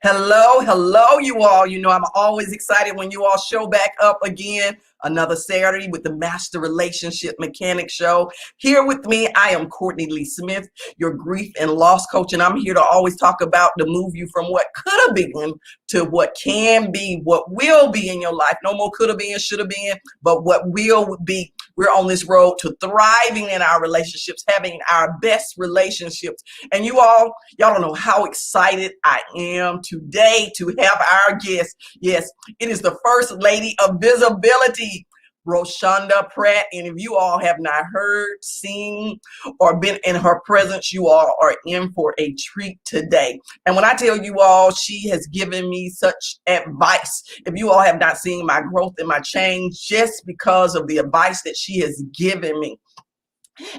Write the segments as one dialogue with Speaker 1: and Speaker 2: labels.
Speaker 1: Hello, hello, you all. You know, I'm always excited when you all show back up again. Another Saturday with the Master Relationship Mechanic Show. Here with me, I am Courtney Lee Smith, your grief and loss coach, and I'm here to always talk about to move you from what could have been to what can be, what will be in your life. No more could have been, should have been, but what will be. We're on this road to thriving in our relationships, having our best relationships. And y'all don't know how excited I am today to have our guest. Yes, it is the First Lady of Visibility, Roshanda Pratt. And if you all have not heard, seen, or been in her presence, you all are in for a treat today. And when I tell you all, she has given me such advice. If you all have not seen my growth and my change, just because of the advice that she has given me.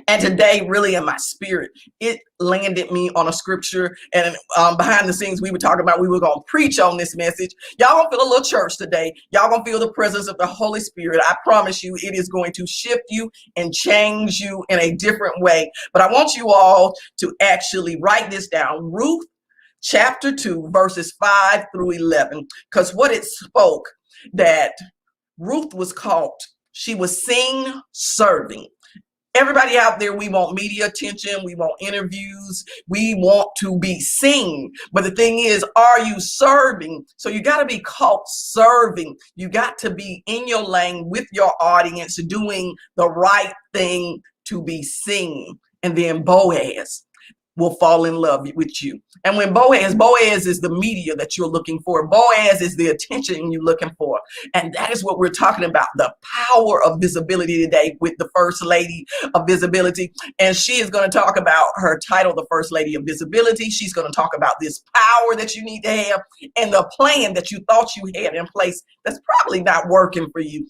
Speaker 1: And today, really in my spirit, it landed me on a scripture. And behind the scenes, we were talking about we were going to preach on this message. Y'all going to feel a little church today. Y'all going to feel the presence of the Holy Spirit. I promise you, it is going to shift you and change you in a different way. But I want you all to actually write this down. Ruth chapter 2, verses 5 through 11. Because what it spoke, that Ruth was called, she was seen serving. Everybody out there, we want media attention, we want interviews, we want to be seen. But the thing is, are you serving? So you got to be caught serving. You got to be in your lane with your audience, doing the right thing to be seen. And then Boaz will fall in love with you. And when Boaz is the media that you're looking for. Boaz is the attention you're looking for. And that is what we're talking about, the power of visibility today with the First Lady of Visibility. And she is going to talk about her title, the First Lady of Visibility. She's going to talk about this power that you need to have and the plan that you thought you had in place that's probably not working for you.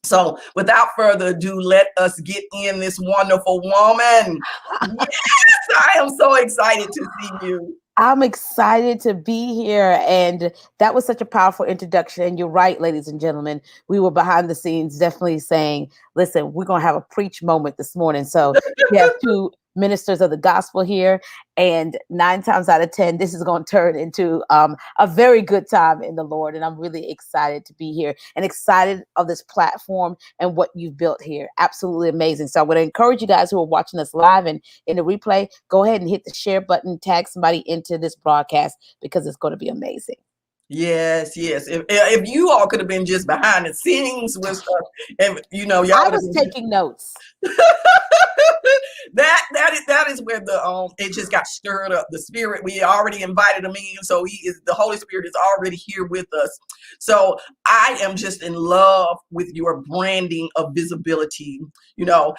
Speaker 1: So without further ado, let us get in this wonderful woman. Yes, I am so excited to see you.
Speaker 2: I'm excited to be here. And that was such a powerful introduction. And you're right, ladies and gentlemen. We were behind the scenes definitely saying, listen, we're going to have a preach moment this morning. So we have two ministers of the gospel here. And 9 times out of 10, this is going to turn into a very good time in the Lord. And I'm really excited to be here and excited of this platform and what you've built here. Absolutely amazing. So I would encourage you guys who are watching us live and in the replay, go ahead and hit the share button, tag somebody into this broadcast because it's going to be amazing.
Speaker 1: Yes. If you all could have been just behind the scenes with stuff, and y'all
Speaker 2: I was taking notes.
Speaker 1: that is where the it just got stirred up. The spirit, we already invited him in, so the Holy Spirit is already here with us. So I am just in love with your branding of visibility.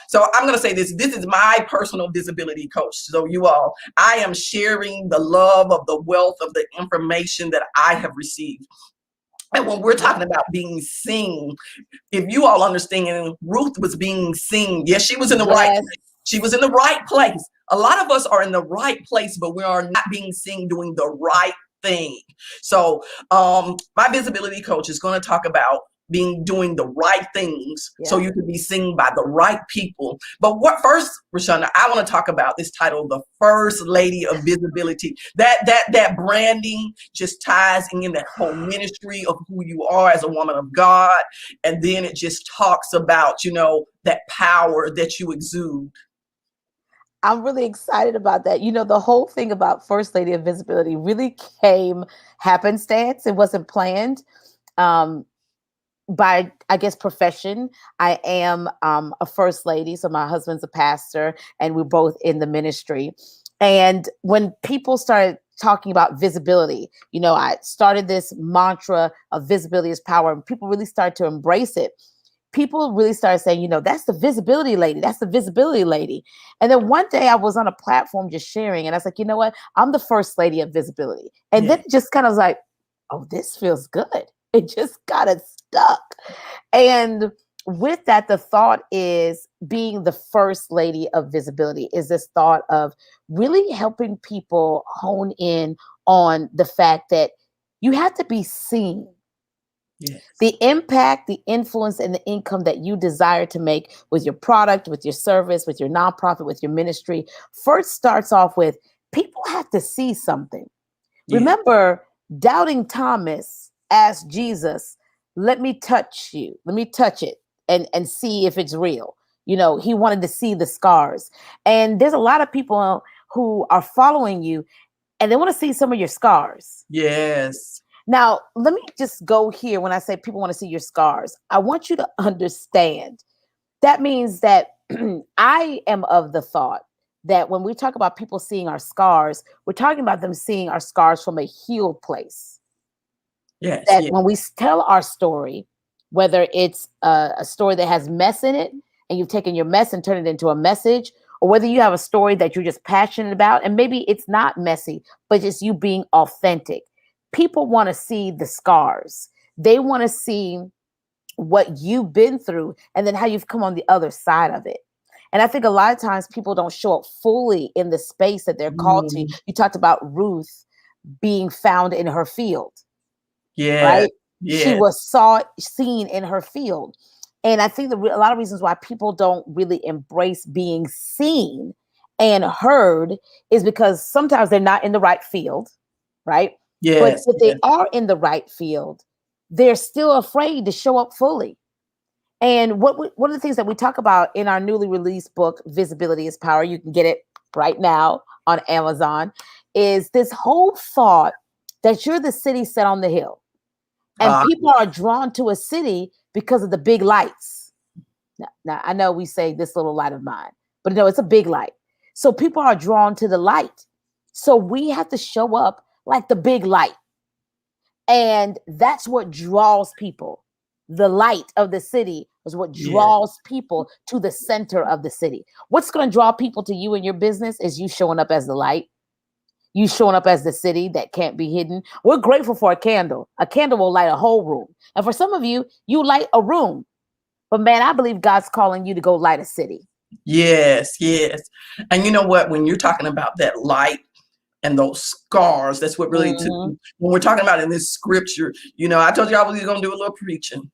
Speaker 1: So I'm gonna say this is my personal visibility coach. So you all, I am sharing the love of the wealth of the information that I have received. And when we're talking about being seen, if you all understand, Ruth was being seen. Yes, she was in the right place. She was in the right place. A lot of us are in the right place, but we are not being seen doing the right thing. So my visibility coach is going to talk about doing the right things so you can be seen by the right people. But first, Roshanda, I want to talk about this title, the First Lady of Visibility. That branding just ties in that whole ministry of who you are as a woman of God. And then it just talks about, that power that you exude.
Speaker 2: I'm really excited about that. The whole thing about First Lady of Visibility really came happenstance. It wasn't planned. By, I guess, profession, I am a first lady. So my husband's a pastor and we're both in the ministry. And when people started talking about visibility, I started this mantra of visibility is power, and people really started to embrace it. People really started saying, that's the visibility lady. That's the visibility lady. And then one day I was on a platform just sharing and I was like, you know what? I'm the First Lady of Visibility. And then it just kind of was like, oh, this feels good. It just got it stuck. And with that, the thought is being the First Lady of Visibility is this thought of really helping people hone in on the fact that you have to be seen. Yes. The impact, the influence, and the income that you desire to make with your product, with your service, with your nonprofit, with your ministry, first starts off with people have to see something. Yeah. Remember, Doubting Thomas asked Jesus, let me touch you. Let me touch it and see if it's real. You know, he wanted to see the scars. And there's a lot of people who are following you and they want to see some of your scars.
Speaker 1: Yes.
Speaker 2: Now, let me just go here when I say people want to see your scars. I want you to understand that means that I am of the thought that when we talk about people seeing our scars, we're talking about them seeing our scars from a healed place.
Speaker 1: Yes.
Speaker 2: That
Speaker 1: Yes.
Speaker 2: when we tell our story, whether it's a story that has mess in it and you've taken your mess and turned it into a message, or whether you have a story that you're just passionate about, and maybe it's not messy, but it's you being authentic. People want to see the scars. They want to see what you've been through and then how you've come on the other side of it. And I think a lot of times people don't show up fully in the space that they're called to. You talked about Ruth being found in her field,
Speaker 1: Yes.
Speaker 2: right? She
Speaker 1: Yes.
Speaker 2: was seen in her field. And I think a lot of reasons why people don't really embrace being seen and heard is because sometimes they're not in the right field, right? But
Speaker 1: Yes.
Speaker 2: if they
Speaker 1: Yes.
Speaker 2: are in the right field, they're still afraid to show up fully. And one of the things that we talk about in our newly released book, Visibility is Power, you can get it right now on Amazon, is this whole thought that you're the city set on the hill. And people are drawn to a city because of the big lights. Now, I know we say this little light of mine, but no, it's a big light. So people are drawn to the light. So we have to show up like the big light. And that's what draws people. The light of the city is what
Speaker 1: Yes.
Speaker 2: draws people to the center of the city. What's going to draw people to you and your business is you showing up as the light. You showing up as the city that can't be hidden. We're grateful for a candle. A candle will light a whole room. And for some of you, you light a room. But man, I believe God's calling you to go light a city.
Speaker 1: Yes. Yes. And you know what? When you're talking about that light and those scars, that's what really took me. When we're talking about in this scripture, you know, I told you I was going to do a little preaching.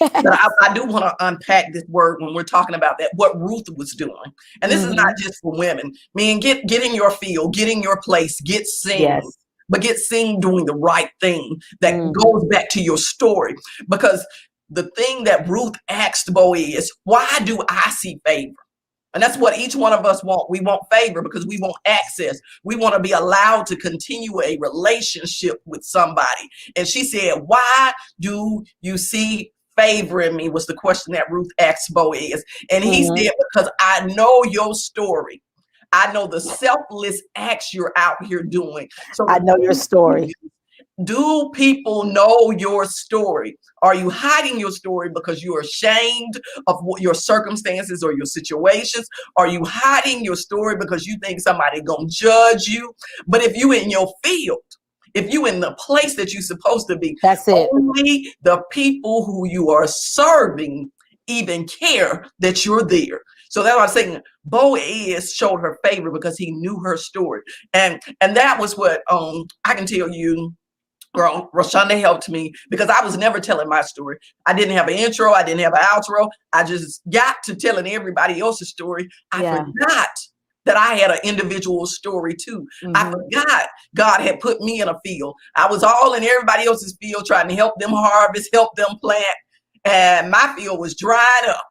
Speaker 1: But I do want to unpack this word when we're talking about that, what Ruth was doing. And this is not just for women. I mean, get in your field, get in your place, get seen.
Speaker 2: Yes.
Speaker 1: But get seen doing the right thing that goes back to your story. Because the thing that Ruth asked Boaz, why do I see favor? And that's what each one of us want. We want favor because we want access. We want to be allowed to continue a relationship with somebody. And she said, why do you see favor in me? Was the question that Ruth asked Boaz. And he said, because I know your story. I know the selfless acts you're out here doing. So
Speaker 2: I know your story.
Speaker 1: Do people know your story? Are you hiding your story because you're ashamed of what your circumstances or your situations? Are you hiding your story because you think somebody gonna judge you? But if you in your field, if you in the place that you're supposed to be,
Speaker 2: that's it.
Speaker 1: Only the people who you are serving even care that you're there. So that's what I'm saying. Boaz showed her favor because he knew her story, and that was what I can tell you. Girl, Roshanda helped me because I was never telling my story. I didn't have an intro. I didn't have an outro. I just got to telling everybody else's story. I forgot that I had an individual story too. I forgot God had put me in a field. I was all in everybody else's field trying to help them harvest, help them plant. And my field was dried up.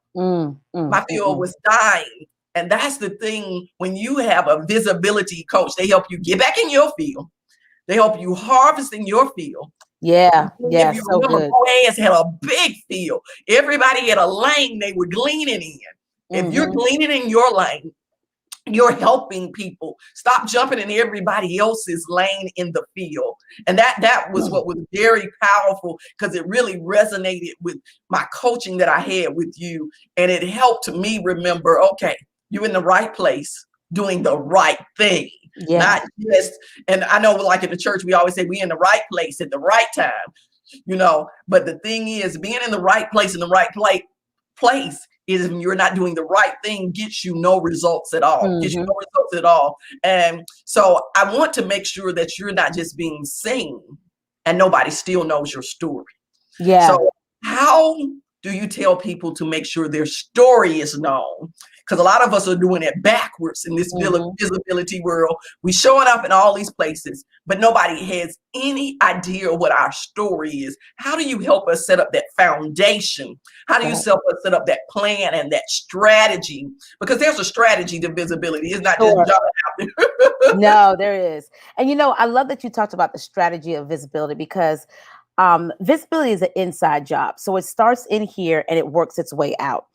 Speaker 1: My field was dying. And that's the thing, when you have a visibility coach, they help you get back in your field. They help you harvest in your field.
Speaker 2: Yeah.
Speaker 1: If you remember, Boaz had a big field. Everybody had a lane they were gleaning in. If you're gleaning in your lane, you're helping people. Stop jumping in everybody else's lane in the field. And that was what was very powerful, because it really resonated with my coaching that I had with you. And it helped me remember, okay, you're in the right place, doing the right thing. Not just, and I know like in the church, we always say we in the right place at the right time, you know, but the thing is, being in the right place in the right place is, when you're not doing the right thing, gets you no results at all, gets you no results at all. And so I want to make sure that you're not just being seen and nobody still knows your story.
Speaker 2: Yeah.
Speaker 1: So how do you tell people to make sure their story is known? Because a lot of us are doing it backwards in this
Speaker 2: Mhm.
Speaker 1: visibility world. We showing up in all these places, but nobody has any idea what our story is. How do you help us set up that foundation? How do you
Speaker 2: Right.
Speaker 1: help us set up that plan and that strategy? Because there's a strategy to visibility. It's not just
Speaker 2: Sure.
Speaker 1: jumping out there.
Speaker 2: No, there is. And I love that you talked about the strategy of visibility because visibility is an inside job. So it starts in here and it works its way out.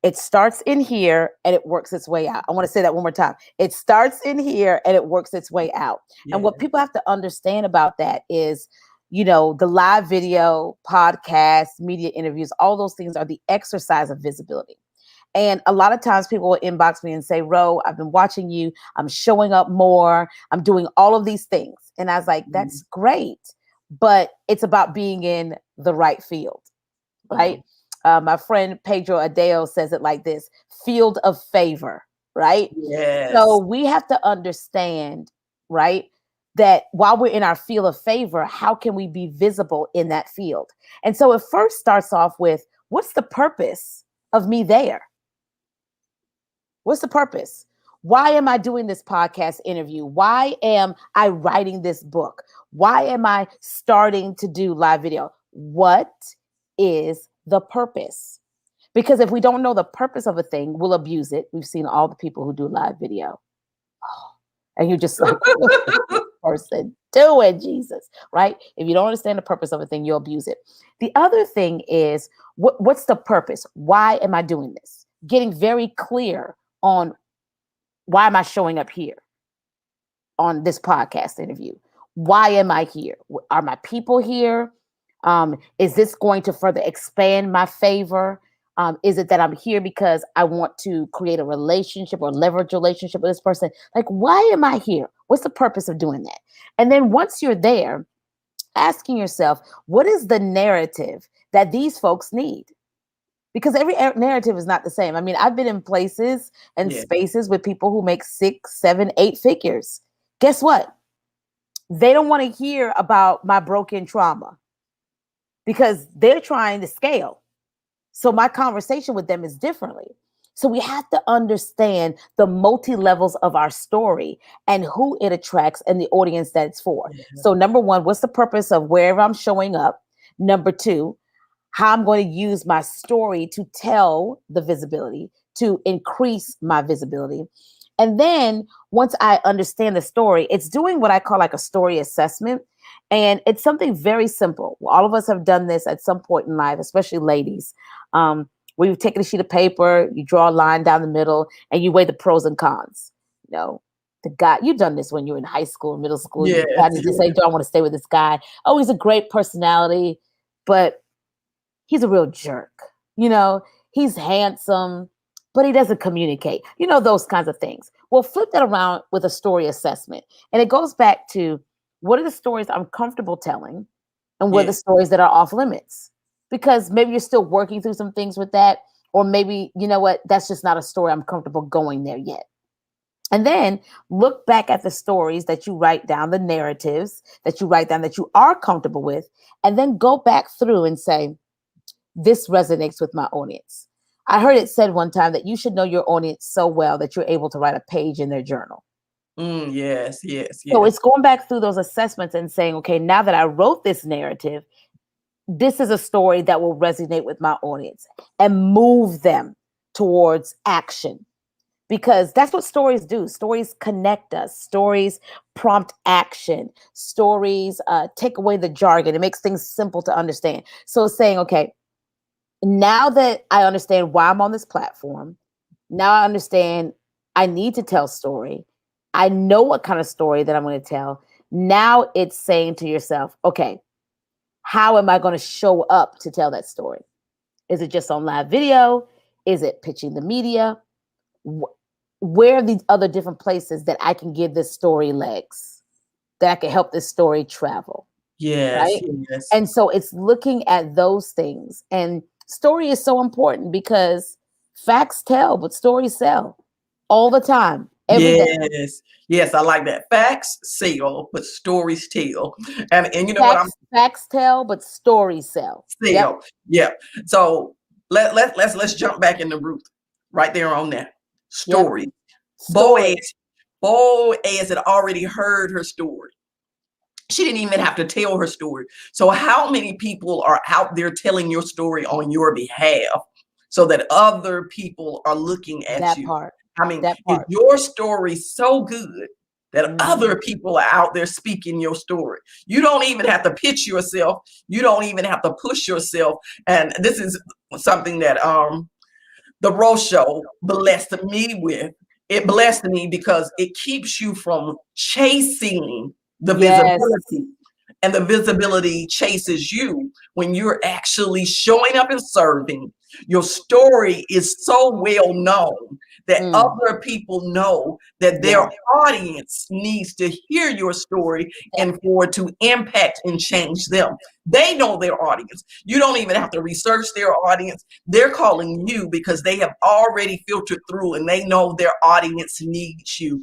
Speaker 2: It starts in here and it works its way out. I want to say that one more time. It starts in here and it works its way out. And
Speaker 1: Yeah.
Speaker 2: what people have to understand about that is, the live video, podcasts, media interviews, all those things are the exercise of visibility. And a lot of times people will inbox me and say, Ro, I've been watching you. I'm showing up more. I'm doing all of these things. And I was like, that's great. But it's about being in the right field, right?
Speaker 1: Mhm.
Speaker 2: My friend Pedro Adeo says it like this: field of favor, right? So
Speaker 1: Yes.
Speaker 2: we have to understand, right, that while we're in our field of favor, how can we be visible in that field? And so it first starts off with, what's the purpose of me there? What's the purpose? Why am I doing this podcast interview? Why am I writing this book? Why am I starting to do live video? What is the purpose? Because if we don't know the purpose of a thing, we'll abuse it. We've seen all the people who do live video. And you're just like, what's this person doing, Jesus? Right? If you don't understand the purpose of a thing, you'll abuse it. The other thing is, what's the purpose? Why am I doing this? Getting very clear on why am I showing up here on this podcast interview? Why am I here? Are my people here? Is this going to further expand my favor? Is it that I'm here because I want to create a relationship or leverage a relationship with this person? Like, why am I here? What's the purpose of doing that? And then once you're there, asking yourself, what is the narrative that these folks need? Because every narrative is not the same. I mean, I've been in places and
Speaker 1: Yeah.
Speaker 2: spaces with people who make 6, 7, 8 figures. Guess what? They don't want to hear about my broken trauma because they're trying to scale. So my conversation with them is differently. So we have to understand the multi levels of our story and who it attracts and the audience that it's for.
Speaker 1: Yeah.
Speaker 2: So number one, what's the purpose of wherever I'm showing up? Number two, how I'm going to use my story to tell the visibility, to increase my visibility. And then once I understand the story, it's doing what I call like a story assessment. And it's something very simple. All of us have done this at some point in life, especially ladies. Where you've taken a sheet of paper, you draw a line down the middle, and you weigh the pros and cons. You know, the guy, you've done this when you were in high school, middle school. You
Speaker 1: Yes.
Speaker 2: had to say, do I want to stay with this guy? Oh, he's a great personality, but he's a real jerk. You know, he's handsome, but he doesn't communicate. You know, those kinds of things. Well, flip that around with a story assessment. And it goes back to, what are the stories I'm comfortable telling? And what are the
Speaker 1: Yeah.
Speaker 2: stories that are off limits? Because maybe you're still working through some things with that. Or maybe, you know what, that's just not a story I'm comfortable going there yet. And then look back at the stories that you write down, the narratives that you write down that you are comfortable with, and then go back through and say, this resonates with my audience. I heard it said one time that you should know your audience so well that you're able to write a page in their journal.
Speaker 1: Yes, yes,
Speaker 2: So
Speaker 1: yes.
Speaker 2: it's going back through those assessments and saying, okay, now that I wrote this narrative, this is a story that will resonate with my audience and move them towards action. Because that's what stories do. Stories connect us. Stories prompt action. Stories take away the jargon. It makes things simple to understand. So it's saying, okay, now that I understand why I'm on this platform, now I understand I need to tell story. I know what kind of story that I'm going to tell. Now it's saying to yourself, okay, how am I going to show up to tell that story? Is it just on live video? Is it pitching the media? Where are these other different places that I can give this story legs, that I can help this story travel?
Speaker 1: Yes,
Speaker 2: Right?
Speaker 1: yes.
Speaker 2: And so it's looking at those things. And story is so important because facts tell, but stories sell all the time, every day.
Speaker 1: Yes. Yes, I like that. Facts sell, but stories tell. And you know what I'm
Speaker 2: Facts tell, but stories sell. Yep.
Speaker 1: sell. Yeah. So Let's jump back into Ruth right there on that
Speaker 2: Yep.
Speaker 1: story.
Speaker 2: Story.
Speaker 1: Boaz Boaz had already heard her story. She didn't even have to tell her story. So how many people are out there telling your story on your behalf so that other people are looking at
Speaker 2: That
Speaker 1: you?
Speaker 2: part.
Speaker 1: I mean,
Speaker 2: That
Speaker 1: is
Speaker 2: part.
Speaker 1: your story so good that
Speaker 2: Hmm.
Speaker 1: other people are out there speaking your story? You don't even have to pitch yourself. You don't even have to push yourself. And this is something that the Roche show blessed me with. It blessed me because it keeps you from chasing the
Speaker 2: Yes.
Speaker 1: visibility. And the visibility chases you when you're actually showing up and serving. Your story is so well known that
Speaker 2: Mm.
Speaker 1: other people know that their
Speaker 2: Yeah.
Speaker 1: audience needs to hear your story
Speaker 2: Yeah.
Speaker 1: and for it to impact and change them. They know their audience. You don't even have to research their audience. They're calling you because they have already filtered through and they know their audience needs you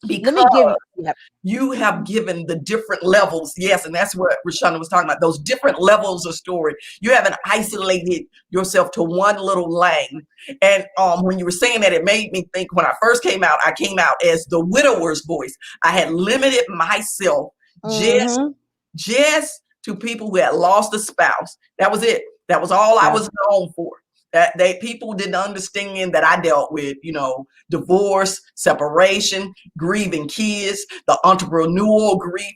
Speaker 2: Let me
Speaker 1: because
Speaker 2: give you. Yep.
Speaker 1: you have given the different levels. Yes, and that's what Roshanda was talking about, those different levels of story. You haven't isolated yourself to one little lane. And when you were saying that, it made me think when I first came out, I came out as the widower's voice. I had limited myself just
Speaker 2: Hmm.
Speaker 1: just to people who had lost a spouse. That was it. That was all I
Speaker 2: Yeah.
Speaker 1: was known for. That they people didn't understand that I dealt with, divorce, separation, grieving kids, the entrepreneurial grief,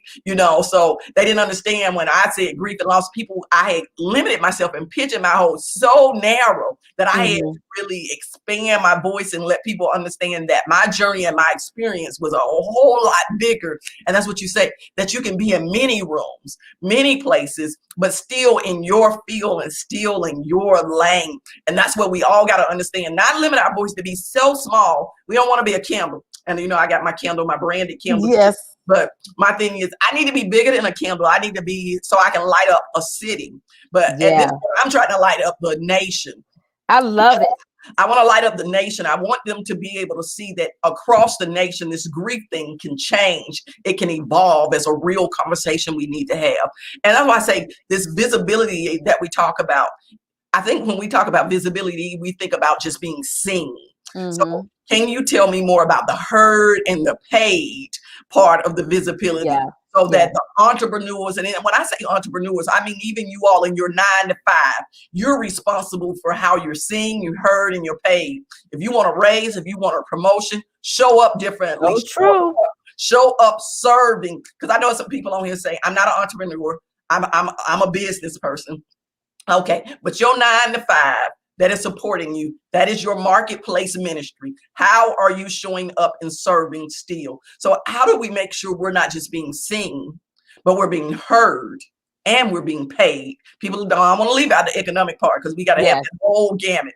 Speaker 1: so they didn't understand when I said grief and loss. People, I had limited myself and pigeonholed so narrow that I had
Speaker 2: Hmm.
Speaker 1: to really expand my voice and let people understand that my journey and my experience was a whole lot bigger. And that's what you say, that you can be in many rooms, many places, but still in your field and still in your lane. And that's what we all got to understand. Not limit our voice to be so small. We don't want to be a candle. And I got my candle, my branded candle too.
Speaker 2: Yes.
Speaker 1: But my thing is, I need to be bigger than a candle. I need to be so I can light up a city. But at this
Speaker 2: Yeah.
Speaker 1: point, I'm trying to light up the nation.
Speaker 2: I love it.
Speaker 1: I want to light up the nation. I want them to be able to see that across the nation, this grief thing can change. It can evolve as a real conversation we need to have. And that's why I say this visibility that we talk about. I think when we talk about visibility, we think about just being seen. So
Speaker 2: Hmm.
Speaker 1: can you tell me more about the heard and the paid part of the visibility?
Speaker 2: Yeah.
Speaker 1: So
Speaker 2: Yeah.
Speaker 1: that the entrepreneurs, and when I say entrepreneurs, I mean even you all in your 9 to 5, you're responsible for how you're seen, you heard, and you're paid. If you want a raise, if you want a promotion, show up differently.
Speaker 2: So true.
Speaker 1: Show up serving. Because I know some people on here saying, I'm not an entrepreneur. I'm a business person. Okay, but your 9 to 5 that is supporting you, that is your marketplace ministry. How are you showing up and serving still? So how do we make sure we're not just being seen, but we're being heard and we're being paid? People don't, I want to leave out the economic part because we got to have
Speaker 2: Yes.
Speaker 1: that whole gamut.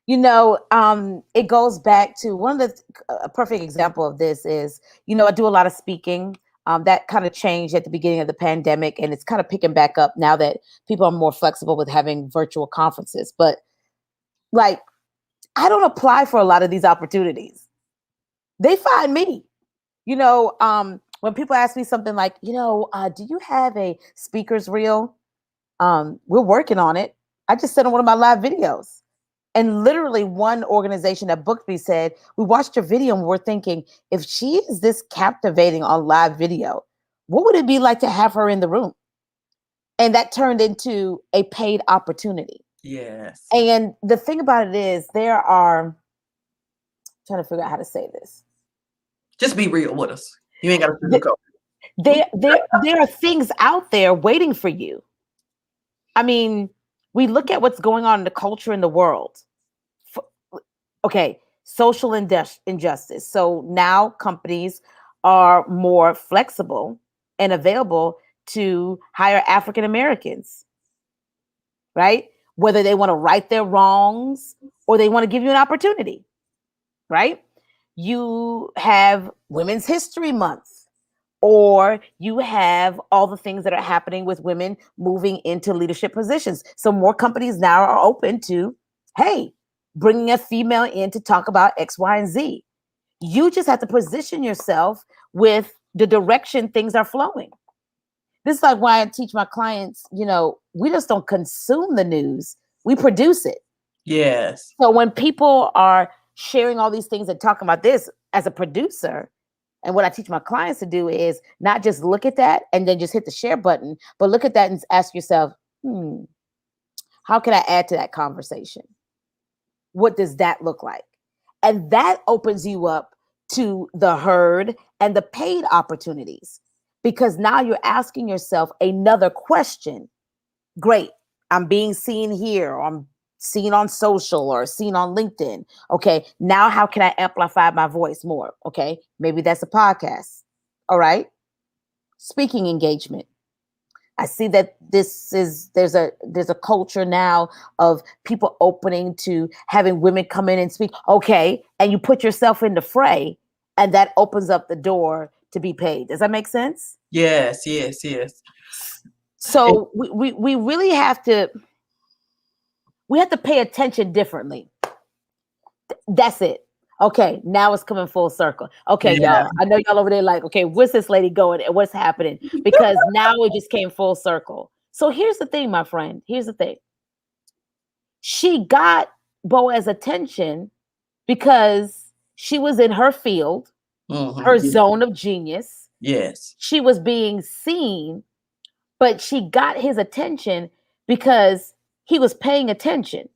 Speaker 2: It goes back to one of a perfect example of this is, I do a lot of speaking. That kind of changed at the beginning of the pandemic, and it's kind of picking back up now that people are more flexible with having virtual conferences. But like, I don't apply for a lot of these opportunities. They find me. When people ask me something like, do you have a speaker's reel? We're working on it. I just said on one of my live videos. And literally one organization that booked me said, we watched your video and we're thinking, if she is this captivating on live video, what would it be like to have her in the room? And that turned into a paid opportunity.
Speaker 1: Yes.
Speaker 2: And the thing about it is I'm trying to figure out how to say this.
Speaker 1: Just be real with us. You ain't got to
Speaker 2: Th-
Speaker 1: sugarcoat.
Speaker 2: there are things out there waiting for you. I mean, we look at what's going on in the culture in the world. Okay, social injustice. So now companies are more flexible and available to hire African Americans, right? Whether they want to right their wrongs or they want to give you an opportunity, right? You have Women's History Month, or you have all the things that are happening with women moving into leadership positions. So more companies now are open to, hey, bringing a female in to talk about X, Y, and Z. You just have to position yourself with the direction things are flowing. This is like why I teach my clients, we just don't consume the news. We produce it.
Speaker 1: Yes.
Speaker 2: So when people are sharing all these things and talking about this as a producer, and what I teach my clients to do is not just look at that and then just hit the share button, but look at that and ask yourself, how can I add to that conversation? What does that look like? And that opens you up to the heard and the paid opportunities, because now you're asking yourself another question. Great, I'm being seen here, or I'm seen on social, or seen on LinkedIn. Okay, now how can I amplify my voice more? Okay, maybe that's a podcast. All right, speaking engagement. I see that there's a culture now of people opening to having women come in and speak. Okay, and you put yourself in the fray, and that opens up the door to be paid. Does that make sense?
Speaker 1: Yes, yes, yes. And
Speaker 2: So we really have to pay attention differently. That's it. Okay, now it's coming full circle. Okay,
Speaker 1: yeah,
Speaker 2: y'all. I know y'all over there like, okay, where's this lady going and what's happening? Because now it just came full circle. So here's the thing, my friend. Here's the thing. She got Boaz's attention because she was in her field, her zone of genius.
Speaker 1: yes,
Speaker 2: She was being seen, but she got his attention because he was paying attention.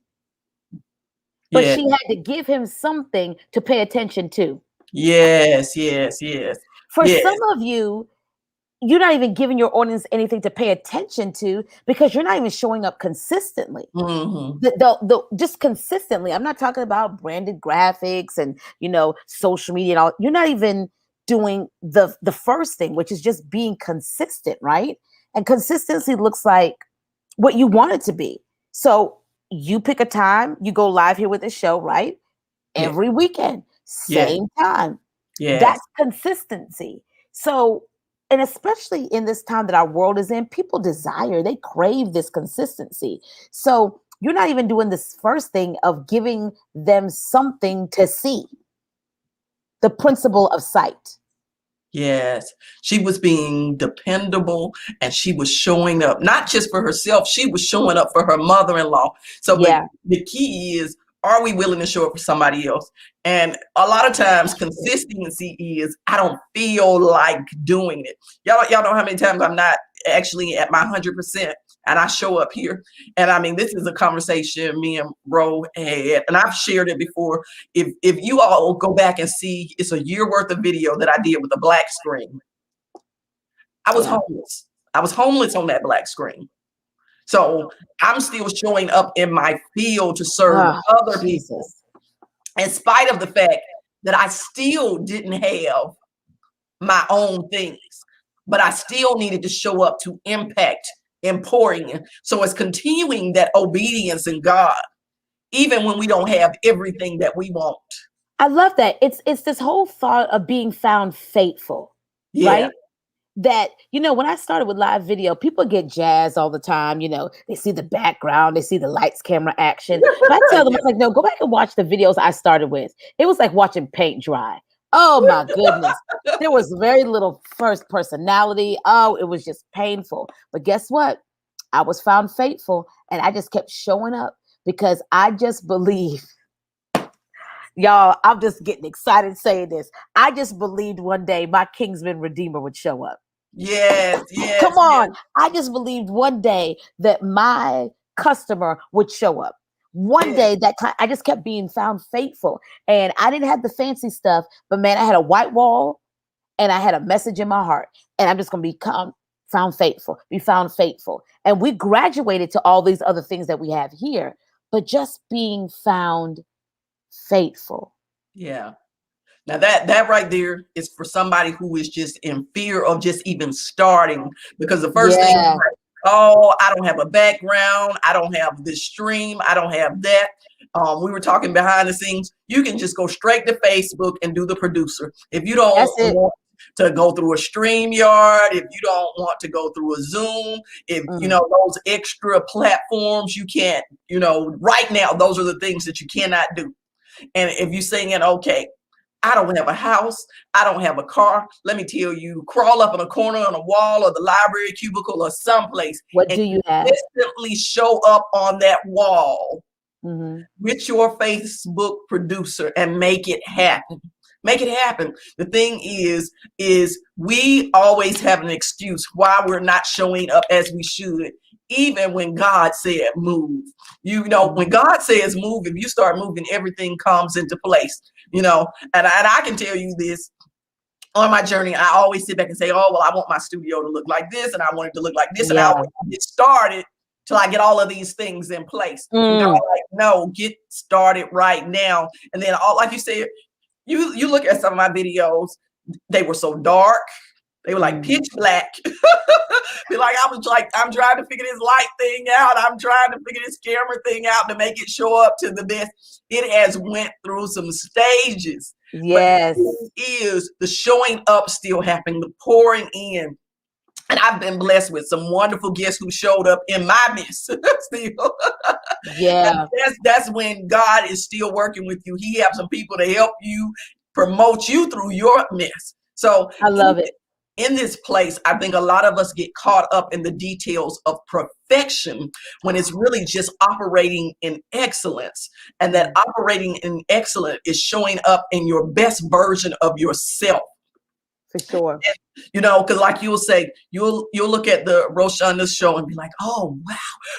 Speaker 2: But
Speaker 1: yeah,
Speaker 2: she had to give him something to pay attention to.
Speaker 1: yes, yes, yes,
Speaker 2: For
Speaker 1: yes.
Speaker 2: some of you, you're not even giving your audience anything to pay attention to because you're not even showing up consistently. Just consistently. I'm not talking about branded graphics and social media and all. You're not even doing the first thing, which is just being consistent, right? And consistency looks like what you want it to be. So you pick a time, you go live here with the show, right?
Speaker 1: Yeah,
Speaker 2: Every weekend,
Speaker 1: yeah,
Speaker 2: same time.
Speaker 1: yes,
Speaker 2: That's consistency. So, and especially in this time that our world is in, people they crave this consistency. So you're not even doing this first thing of giving them something to see. The principle of sight.
Speaker 1: yes. She was being dependable, and she was showing up not just for herself, she was showing up for her mother-in-law. So, but
Speaker 2: Yeah.
Speaker 1: the key is, are we willing to show up for somebody else? And a lot of times consistency is, I don't feel like doing it. Y'all know how many times I'm not actually at my 100% and I show up here. And I mean, this is a conversation me and Bro had, and I've shared it before. If you all go back and see, it's a year worth of video that I did with a black screen. I was
Speaker 2: Yeah.
Speaker 1: homeless. I was homeless on that black screen. So I'm still showing up in my field to serve
Speaker 2: Oh,
Speaker 1: other people,
Speaker 2: Jesus.
Speaker 1: in spite of the fact that I still didn't have my own things, but I still needed to show up to impact and pour in. So it's continuing that obedience in God, even when we don't have everything that we want.
Speaker 2: I love that. It's this whole thought of being found faithful,
Speaker 1: Yeah.
Speaker 2: right? That when I started with live video, people get jazzed all the time. They see the background, they see the lights, camera, action. But I tell them,
Speaker 1: Yeah.
Speaker 2: it's like, no, go back and watch the videos I started with. It was like watching paint dry. Oh my goodness. There was very little first personality. Oh, it was just painful. But guess what? I was found faithful, and I just kept showing up because I just believe. Y'all, I'm just getting excited saying this. I just believed one day my Kingsman Redeemer would show up.
Speaker 1: Yes,
Speaker 2: Come
Speaker 1: yes, yes,
Speaker 2: on. I just believed one day that my customer would show up. One
Speaker 1: yes,
Speaker 2: day I just kept being found faithful. And I didn't have the fancy stuff, but man, I had a white wall and I had a message in my heart. And I'm just going to become found faithful, be found faithful. And we graduated to all these other things that we have here, but just being found faithful.
Speaker 1: yeah. Now that right there is for somebody who is just in fear of just even starting, because the first thing is
Speaker 2: Yeah.
Speaker 1: like, oh, I don't have a background, I don't have this stream, I don't have that. We were talking behind the scenes. You can just go straight to Facebook and do the producer. If you don't
Speaker 2: That's it.
Speaker 1: want to go through a StreamYard, if you don't want to go through a Zoom, if
Speaker 2: Mm.
Speaker 1: those extra platforms, you can't, right now, those are the things that you cannot do. And if you're saying, okay, I don't have a house. I don't have a car. Let me tell you, crawl up in a corner on a wall or the library cubicle or someplace
Speaker 2: What
Speaker 1: and
Speaker 2: do you have?
Speaker 1: consistently show up on that wall
Speaker 2: Mm-hmm.
Speaker 1: with your Facebook producer and make it happen. Make it happen. The thing is we always have an excuse why we're not showing up as we should, even when God said move. You know, when God says move, if you start moving, everything comes into place. You know, and I can tell you this, on my journey, I always sit back and say, oh, well, I want my studio to look like this, and I want it to look like this, and I
Speaker 2: Yeah.
Speaker 1: always get started till I get all of these things in place. And God, like, no, get started right now. And then, all like you said, you look at some of my videos, they were so dark. They were like pitch black. Be like, I was like, I'm trying to figure this light thing out. I'm trying to figure this camera thing out to make it show up to the best. It has went through some stages.
Speaker 2: Yes.
Speaker 1: But the thing is the showing up still happening, the pouring in. And I've been blessed with some wonderful guests who showed up in my midst still.
Speaker 2: Yeah.
Speaker 1: That's when God is still working with you. He has some people to help you, promote you through your mess. So
Speaker 2: I love it.
Speaker 1: in this place, I think a lot of us get caught up in the details of perfection when it's really just operating in excellence. And that operating in excellence is showing up in your best version of yourself.
Speaker 2: For sure.
Speaker 1: And, you know, because like you'll say, you'll look at the Roshanda show and be like, oh, wow,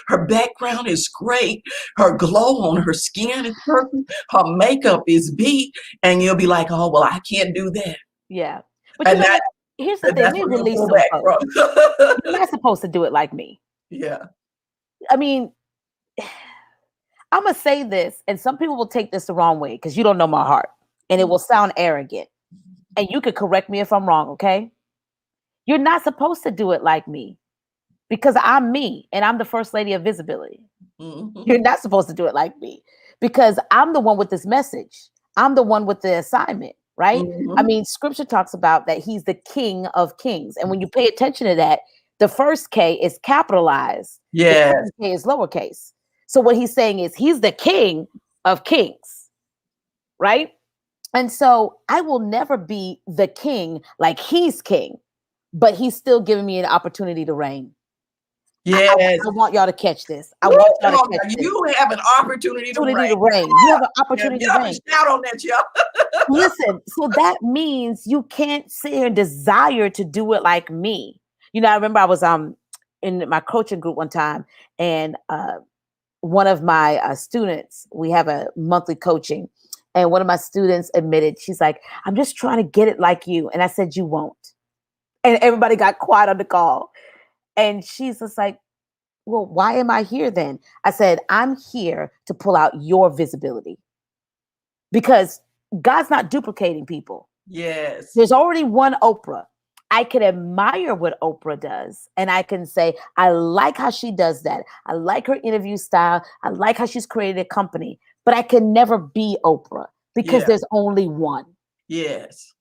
Speaker 1: her background is great. Her glow on her skin is perfect. Her makeup is beat. And you'll be like, oh, well, I can't do that.
Speaker 2: Yeah. But
Speaker 1: And
Speaker 2: you know,
Speaker 1: that,
Speaker 2: here's the thing.
Speaker 1: that's
Speaker 2: Let me
Speaker 1: where
Speaker 2: release
Speaker 1: you'll
Speaker 2: some
Speaker 1: pull back
Speaker 2: folks.
Speaker 1: from.
Speaker 2: You're not supposed to do it like me.
Speaker 1: Yeah.
Speaker 2: I mean, I'm going to say this, and some people will take this the wrong way because you don't know my heart, and it will sound arrogant. And you could correct me if I'm wrong, okay? You're not supposed to do it like me because I'm me, and I'm the first lady of visibility.
Speaker 1: Mm-hmm.
Speaker 2: You're not supposed to do it like me because I'm the one with this message. I'm the one with the assignment, right?
Speaker 1: Mm-hmm.
Speaker 2: I mean, scripture talks about that he's the King of Kings. And when you pay attention to that, the first K is capitalized.
Speaker 1: Yes.
Speaker 2: The second K is lowercase. So what he's saying is he's the King of Kings, right? And so I will never be the king like he's king, but he's still giving me an opportunity to reign.
Speaker 1: Yes.
Speaker 2: I want y'all to catch this. I want y'all to catch this.
Speaker 1: You have an opportunity to reign.
Speaker 2: You have an opportunity to reign.
Speaker 1: Shout on that, y'all.
Speaker 2: Listen, so that means you can't sit here and desire to do it like me. You know, I remember I was in my coaching group one time, and one of my students, we have a monthly coaching, and one of my students admitted, she's like, I'm just trying to get it like you. And I said, you won't. And everybody got quiet on the call. And she's just like, well, why am I here then? I said, I'm here to pull out your visibility because God's not duplicating people.
Speaker 1: Yes.
Speaker 2: There's already one Oprah. I can admire what Oprah does. And I can say, I like how she does that. I like her interview style. I like how she's created a company. But I can never be Oprah because there's only one.
Speaker 1: Yes.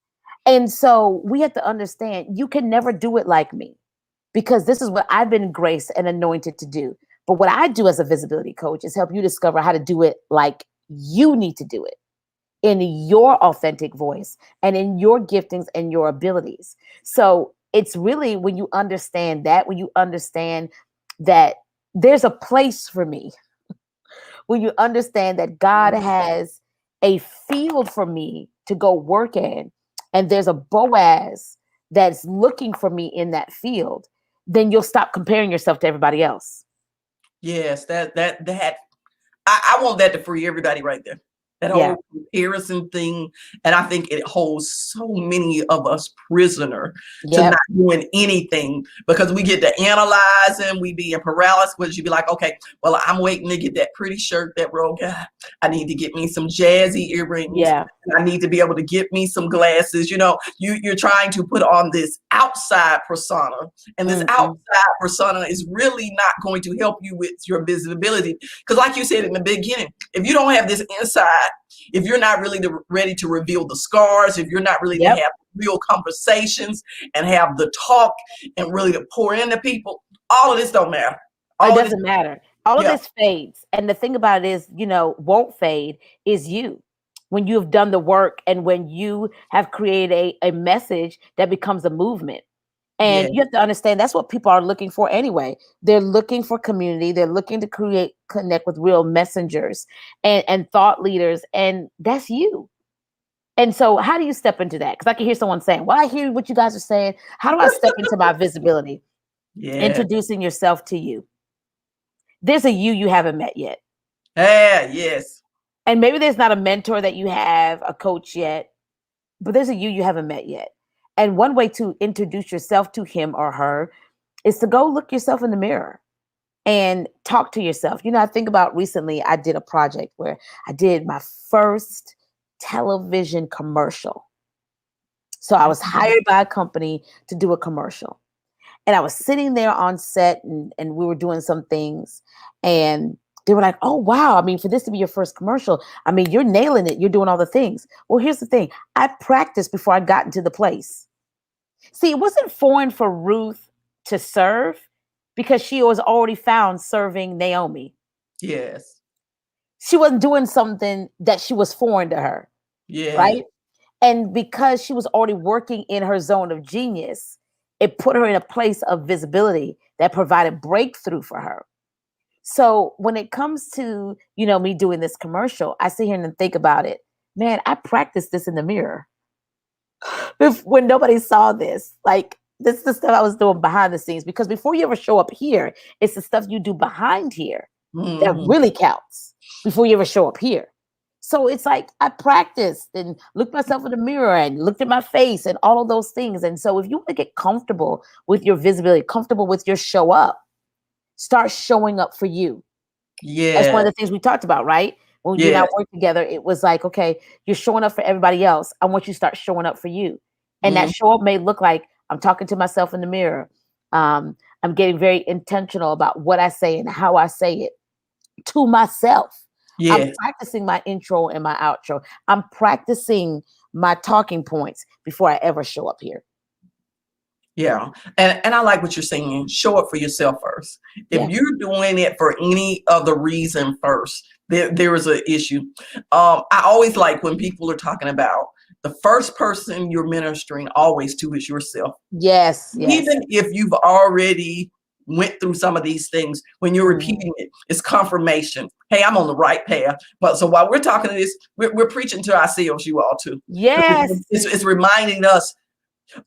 Speaker 2: And so we have to understand you can never do it like me because this is what I've been graced and anointed to do. But what I do as a visibility coach is help you discover how to do it like you need to do it in your authentic voice and in your giftings and your abilities. So it's really when you understand that, when you understand that there's a place for me, when you understand that God has a field for me to go work in, and there's a Boaz that's looking for me in that field, then you'll stop comparing yourself to everybody else.
Speaker 1: Yes, I want that to free everybody right there. That whole comparison thing. And I think it holds so many of us prisoner to not doing anything because we get to analyzing, we be in paralysis, which you'd be like, okay, well, I'm waiting to get that pretty shirt that Ro got. I need to get me some jazzy earrings.
Speaker 2: Yeah.
Speaker 1: I need to be able to get me some glasses. You know, you're trying to put on this outside persona, and this outside persona is really not going to help you with your visibility. Because like you said in the beginning, if you don't have this inside, if you're not really ready to reveal the scars, if you're not really to have real conversations and have the talk and really to pour into people, all of this don't matter.
Speaker 2: It doesn't matter. All of this fades. And the thing about it is, won't fade is you. when you have done the work and when you have created a message that becomes a movement.
Speaker 1: Yeah.
Speaker 2: And you have to understand that's what people are looking for anyway. They're looking for community. They're looking to connect with real messengers and thought leaders. And that's you. And so how do you step into that? Because I can hear someone saying, well, I hear what you guys are saying. How do I step into my visibility?
Speaker 1: Yeah.
Speaker 2: Introducing yourself to you. There's a you haven't met yet.
Speaker 1: Yeah. Yes.
Speaker 2: And maybe there's not a mentor that you have, a coach yet, but there's a you haven't met yet. And one way to introduce yourself to him or her is to go look yourself in the mirror and talk to yourself. I think about recently, I did a project where I did my first television commercial. So I was hired by a company to do a commercial. And I was sitting there on set and we were doing some things. And they were like, oh, wow. I mean, for this to be your first commercial, I mean, you're nailing it. You're doing all the things. Well, here's the thing. I practiced before I got into the place. See, it wasn't foreign for Ruth to serve because she was already found serving Naomi.
Speaker 1: Yes.
Speaker 2: She wasn't doing something that she was foreign to her.
Speaker 1: Yeah.
Speaker 2: Right. And because she was already working in her zone of genius, it put her in a place of visibility that provided breakthrough for her. So when it comes to, me doing this commercial, I sit here and think about it. Man, I practiced this in the mirror. When nobody saw this, like this is the stuff I was doing behind the scenes, because before you ever show up here, it's the stuff you do behind here that really counts before you ever show up here. So it's like I practiced and looked myself in the mirror and looked at my face and all of those things. And so if you want to get comfortable with your visibility, comfortable with your show up, start showing up for you.
Speaker 1: Yeah.
Speaker 2: That's one of the things we talked about, right? When you and I worked together, it was like, okay, you're showing up for everybody else. I want you to start showing up for you. And that show up may look like I'm talking to myself in the mirror. I'm getting very intentional about what I say and how I say it to myself. Yeah. I'm practicing my intro and my outro. I'm practicing my talking points before I ever show up here.
Speaker 1: Yeah. And I like what you're saying. Show up for yourself first. If you're doing it for any other reason first, there is an issue. I always like when people are talking about the first person you're ministering always to is yourself.
Speaker 2: Yes.
Speaker 1: Even if you've already went through some of these things, when you're repeating it, it's confirmation. Hey, I'm on the right path. But so while we're talking to this, we're preaching to ourselves, you all too.
Speaker 2: Yes.
Speaker 1: It's reminding us,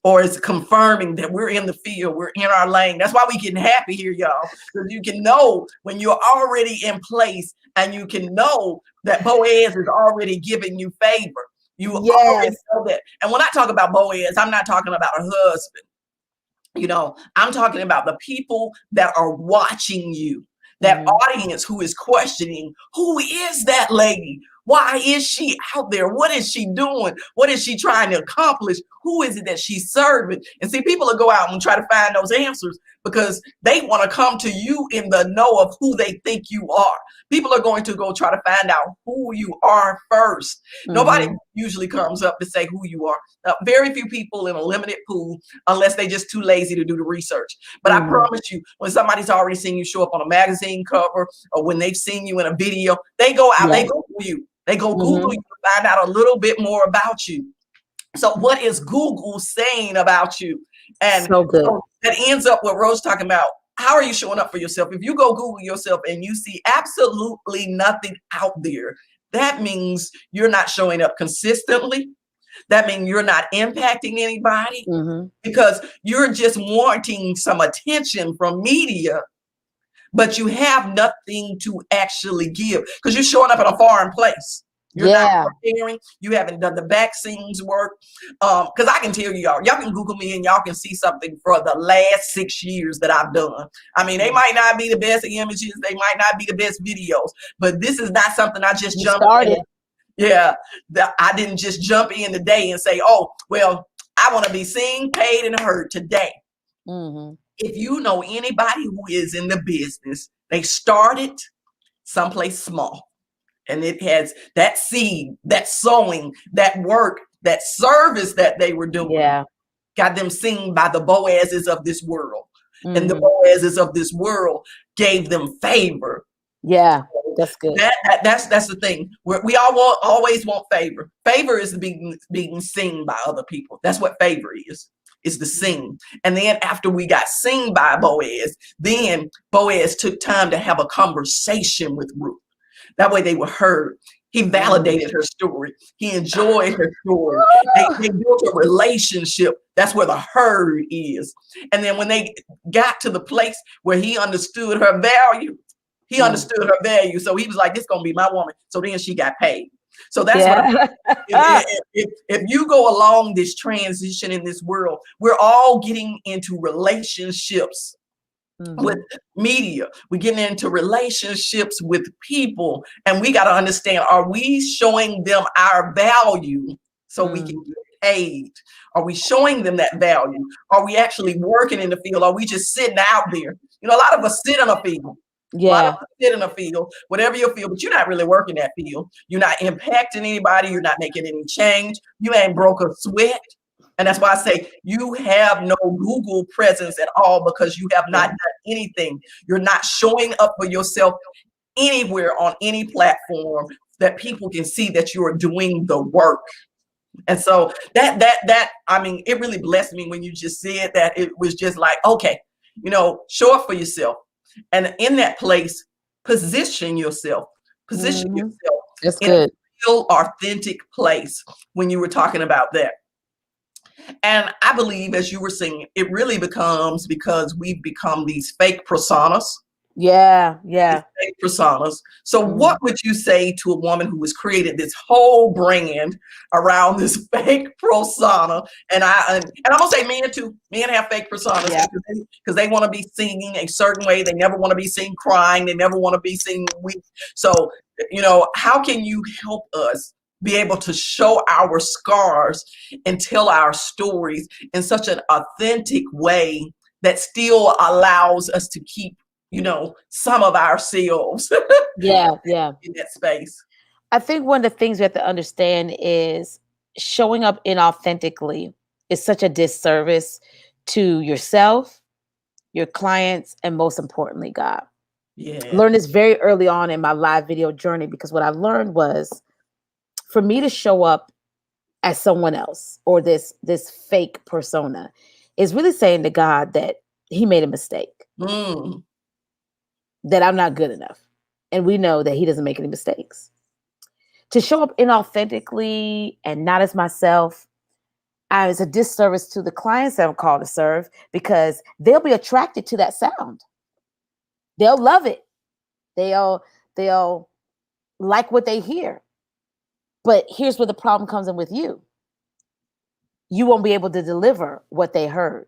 Speaker 1: or it's confirming that we're in the field, we're in our lane. That's why we getting happy here, y'all. Because you can know when you're already in place, and you can know that Boaz is already giving you favor. You already know that. And when I talk about Boaz, I'm not talking about a husband. I'm talking about the people that are watching you, that audience who is questioning, who is that lady? Why is she out there? What is she doing? What is she trying to accomplish? Who is it that she's serving? And see, people will go out and try to find those answers because they want to come to you in the know of who they think you are. People are going to go try to find out who you are first. Nobody usually comes up to say who you are. Very few people in a limited pool, unless they're just too lazy to do the research. But I promise you, when somebody's already seen you show up on a magazine cover, or when they've seen you in a video, they go out, they Google you. They go Google you to find out a little bit more about you. So what is Google saying about you? And so that ends up what Rose talking about. How are you showing up for yourself? If you go Google yourself and you see absolutely nothing out there, that means you're not showing up consistently. That means you're not impacting anybody, because you're just wanting some attention from media, but you have nothing to actually give because you're showing up in a foreign place. You're not preparing. You haven't done the back scenes work. Because I can tell you, y'all can Google me and y'all can see something for the last 6 years that I've done. I mean, they might not be the best images. They might not be the best videos, but this is not something I just jumped in. Yeah. I didn't just jump in today and say, oh, well, I want to be seen, paid, and heard today. If you know anybody who is in the business, they started someplace small. And it has that seed, that sowing, that work, that service that they were doing, got them seen by the Boazes of this world. And the Boazes of this world gave them favor.
Speaker 2: Yeah, That's good.
Speaker 1: That's the thing. We all always want favor. Favor is being seen by other people. That's what favor is the seen. And then after we got seen by Boaz, then Boaz took time to have a conversation with Ruth. That way they were heard. He validated her story. He enjoyed her story. They built a relationship. That's where the herd is. And then when they got to the place where he understood her value, So he was like, this is going to be my woman. So then she got paid. So that's what if you go along this transition in this world, we're all getting into relationships with media. We're getting into relationships with people, and we got to understand, are we showing them our value so we can get paid? Are we showing them that value? Are we actually working in the field? Are we just sitting out there? A lot of us sit in a field. A lot of us sit in a field, whatever your field, but you're not really working that field. You're not impacting anybody. You're not making any change. You ain't broke a sweat. And that's why I say you have no Google presence at all, because you have not done anything. You're not showing up for yourself anywhere on any platform that people can see that you are doing the work. And so it really blessed me when you just said that. It was just like, okay, show up for yourself. And in that place, position yourself.
Speaker 2: That's
Speaker 1: in
Speaker 2: good.
Speaker 1: a real authentic place when you were talking about that. And I believe, as you were saying, it really becomes because we've become these fake personas.
Speaker 2: Yeah.
Speaker 1: Fake personas. So what would you say to a woman who has created this whole brand around this fake persona? And I'm gonna say men too. Men have fake personas because they want to be seen a certain way. They never want to be seen crying. They never want to be seen weak. So, how can you help us be able to show our scars and tell our stories in such an authentic way that still allows us to keep, some of ourselves in that space?
Speaker 2: I think one of the things we have to understand is showing up inauthentically is such a disservice to yourself, your clients, and most importantly, God. I learned this very early on in my live video journey, because what I learned was, for me to show up as someone else or this fake persona is really saying to God that he made a mistake, that I'm not good enough. And we know that he doesn't make any mistakes. To show up inauthentically and not as myself, it's a disservice to the clients that I'm called to serve, because they'll be attracted to that sound. They'll love it. They'll like what they hear. But here's where the problem comes in with you. You won't be able to deliver what they heard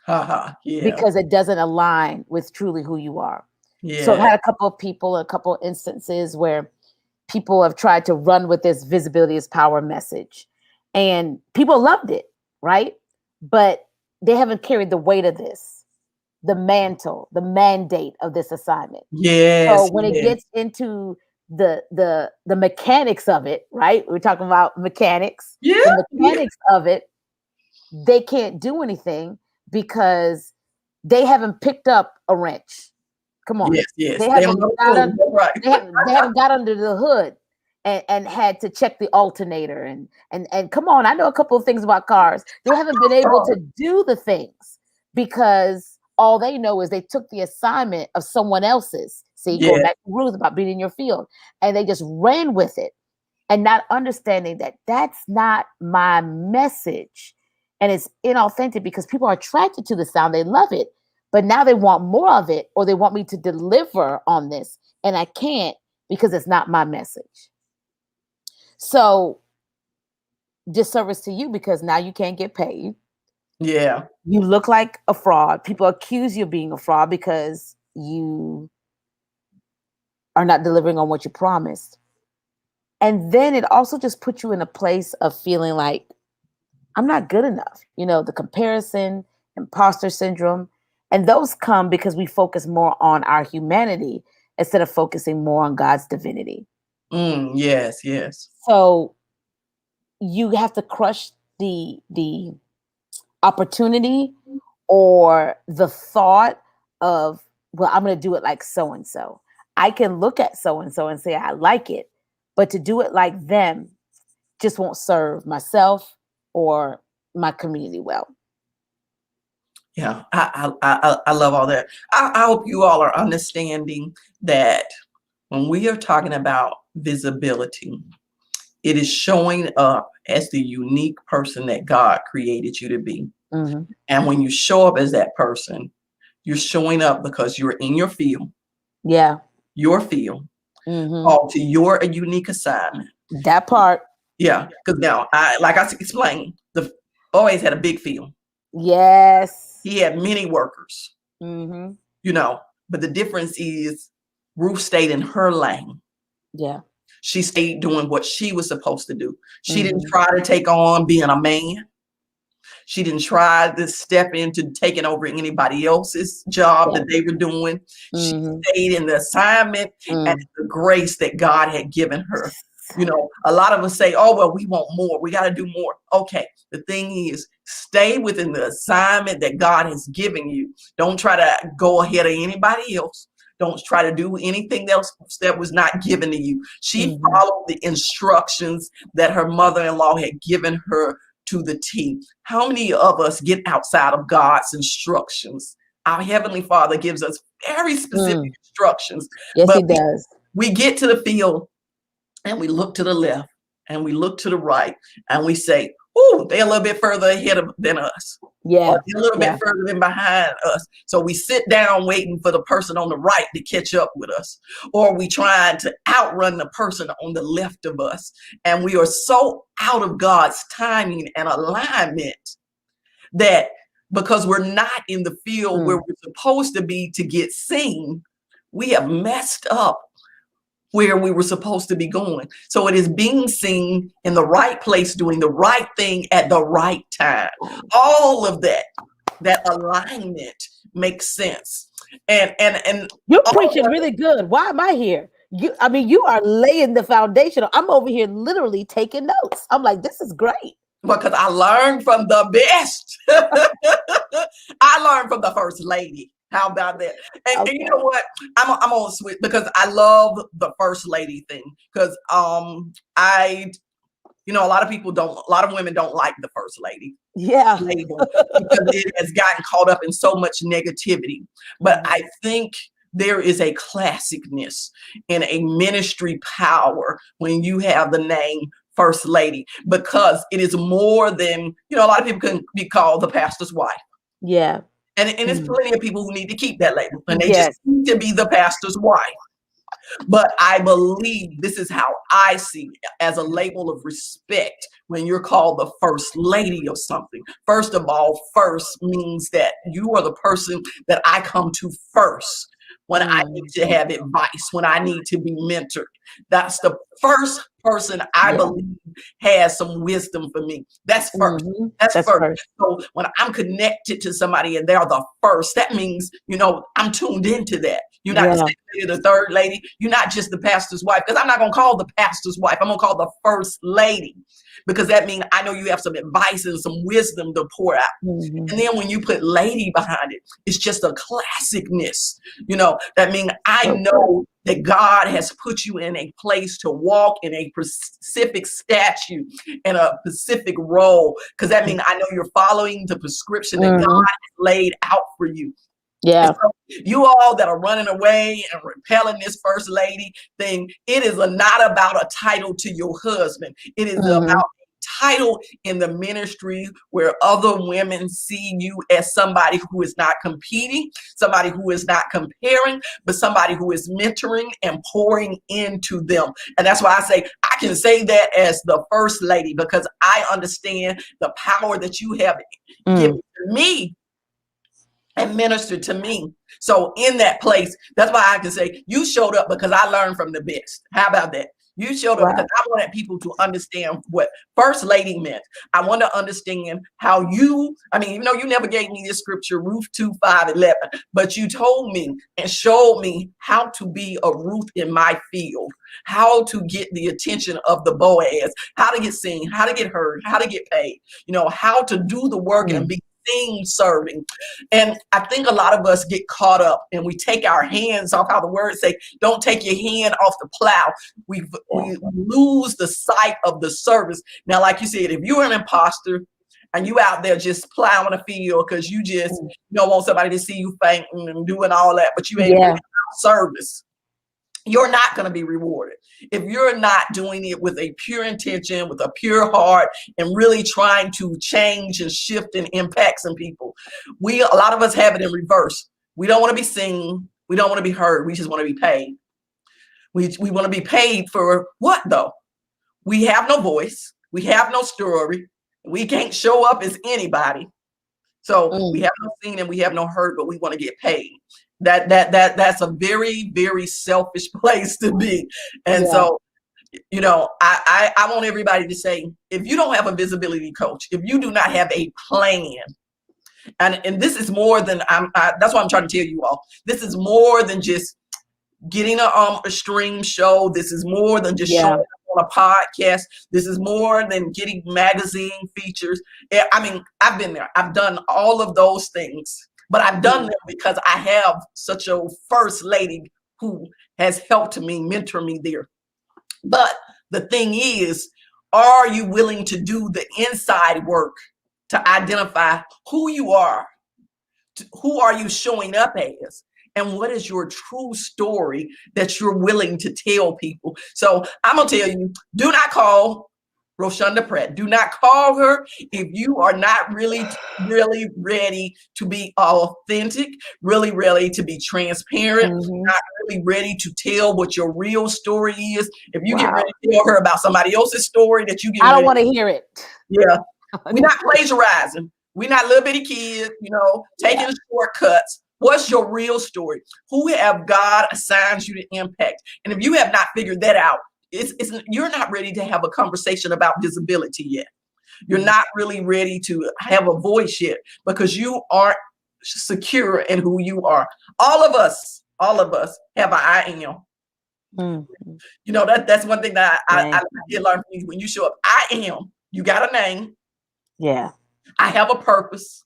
Speaker 2: because it doesn't align with truly who you are. So I've had a couple of instances where people have tried to run with this visibility is power message, and people loved it, right? But they haven't carried the weight of this, the mantle, the mandate of this assignment. So when it gets into the mechanics of it, right? We're talking about mechanics. The mechanics of it, they can't do anything because they haven't picked up a wrench. Come on. They haven't got under the hood and had to check the alternator and come on. I know a couple of things about cars. They haven't been able to do the things because all they know is they took the assignment of someone else's. See, going back to Ruth about being in your field, and they just ran with it and not understanding that that's not my message. And it's inauthentic because people are attracted to the sound. They love it, but now they want more of it, or they want me to deliver on this. And I can't because it's not my message. So disservice to you because now you can't get paid.
Speaker 1: Yeah.
Speaker 2: You look like a fraud. People accuse you of being a fraud because you are not delivering on what you promised. And then it also just puts you in a place of feeling like I'm not good enough. The comparison, imposter syndrome, and those come because we focus more on our humanity instead of focusing more on God's divinity.
Speaker 1: Yes.
Speaker 2: So you have to crush the opportunity or the thought of, well, I'm going to do it like so-and-so. I can look at so and so and say I like it, but to do it like them just won't serve myself or my community well.
Speaker 1: Yeah, I love all that. I hope you all are understanding that when we are talking about visibility, it is showing up as the unique person that God created you to be.
Speaker 2: Mm-hmm.
Speaker 1: And when you show up as that person, you're showing up because you're in your field,
Speaker 2: Yeah.
Speaker 1: mm-hmm. called to your unique assignment.
Speaker 2: That part.
Speaker 1: Yeah, because now, like I explained, the always had a big field.
Speaker 2: Yes.
Speaker 1: He had many workers,
Speaker 2: mm-hmm.
Speaker 1: But the difference is Ruth stayed in her lane.
Speaker 2: Yeah.
Speaker 1: She stayed doing what she was supposed to do. She didn't try to take on being a man. She didn't try to step into taking over anybody else's job that they were doing. She stayed in the assignment and the grace that God had given her. A lot of us say, oh, well, we want more. We got to do more. Okay. The thing is, stay within the assignment that God has given you. Don't try to go ahead of anybody else. Don't try to do anything else that was not given to you. She followed the instructions that her mother-in-law had given her to the T. How many of us get outside of God's instructions? Our Heavenly Father gives us very specific instructions.
Speaker 2: Yes,
Speaker 1: but
Speaker 2: He does.
Speaker 1: We get to the field and we look to the left and we look to the right and we say, oh, they're a little bit further ahead than us.
Speaker 2: Yeah.
Speaker 1: Or a little bit further than behind us. So we sit down waiting for the person on the right to catch up with us. Or we trying to outrun the person on the left of us. And we are so out of God's timing and alignment that because we're not in the field where we're supposed to be to get seen, we have messed up where we were supposed to be going. So it is being seen in the right place, doing the right thing at the right time. All of that alignment makes sense. And
Speaker 2: you're preaching really good. Why am I here? You are laying the foundation. I'm over here literally taking notes. I'm like, this is great.
Speaker 1: Because I learned from the best. I learned from the first lady. How about that? And you know what? I'm on switch because I love the first lady thing. Because a lot of women don't like the first lady.
Speaker 2: Yeah.
Speaker 1: Label because it has gotten caught up in so much negativity. But I think there is a classicness and a ministry power when you have the name First Lady, because it is more than, a lot of people can be called the pastor's wife.
Speaker 2: Yeah.
Speaker 1: And there's plenty of people who need to keep that label and they just need to be the pastor's wife. But I believe this is how I see it, as a label of respect when you're called the first lady of something. First of all, first means that you are the person that I come to first when I need to have advice, when I need to be mentored. That's the first person I believe has some wisdom for me. That's first. That's first. So when I'm connected to somebody and they're the first, that means, I'm tuned into that. You're not the second lady, the third lady. You're not just the pastor's wife, because I'm not going to call the pastor's wife. I'm going to call the first lady, because that means I know you have some advice and some wisdom to pour out. And then when you put lady behind it, it's just a classicness. That means I know that God has put you in a place to walk in a specific statute and a specific role, because that means I know you're following the prescription that God has laid out for you.
Speaker 2: Yeah.
Speaker 1: So you all that are running away and repelling this first lady thing, it is not about a title to your husband. It is about a title in the ministry where other women see you as somebody who is not competing, somebody who is not comparing, but somebody who is mentoring and pouring into them. And that's why I say I can say that as the first lady, because I understand the power that you have given to me and minister to me. So in that place, that's why I can say you showed up because I learned from the best. How about that? You showed up because I wanted people to understand what first lady meant. I want to understand how you never gave me this scripture, Ruth 2:5-11, but you told me and showed me how to be a Ruth in my field, how to get the attention of the Boaz, how to get seen, how to get heard, how to get paid, how to do the work and be seen serving. And I think a lot of us get caught up and we take our hands off, how the words say, don't take your hand off the plow. We lose the sight of the service. Now, like you said, if you're an imposter and you out there just plowing a field because you just don't want somebody to see you fainting and doing all that, but you ain't really about service, you're not going to be rewarded. If you're not doing it with a pure intention, with a pure heart, and really trying to change and shift and impact some people, a lot of us have it in reverse. We don't want to be seen. We don't want to be heard. We just want to be paid. We want to be paid for what though? We have no voice. We have no story. We can't show up as anybody. So we have no seen and we have no heard, but we want to get paid. That's a very, very selfish place to be. And so, I want everybody to say, if you don't have a visibility coach, if you do not have a plan, and this is more than that's what I'm trying to tell you all. This is more than just getting a stream show. This is more than just showing up on a podcast. This is more than getting magazine features. I mean, I've been there. I've done all of those things. But I've done them because I have such a first lady who has helped me, mentor me there. But the thing is, are you willing to do the inside work to identify who you are? Who are you showing up as? And what is your true story that you're willing to tell people? So I'm going to tell you, do not call Roshanda Pratt. Do not call her if you are not really ready to be authentic, really ready to be transparent, not really ready to tell what your real story is. If you get ready to tell her about somebody else's story that you get
Speaker 2: I don't want to hear it.
Speaker 1: Yeah. We're not plagiarizing. We're not little bitty kids, taking shortcuts. What's your real story? Who have God assigned you to impact? And if you have not figured that out, you're not ready to have a conversation about visibility yet. You're not really ready to have a voice yet because you aren't secure in who you are. All of us have an I am. That's one thing that I did learn from you. When you show up, I am. You got a name.
Speaker 2: Yeah.
Speaker 1: I have a purpose.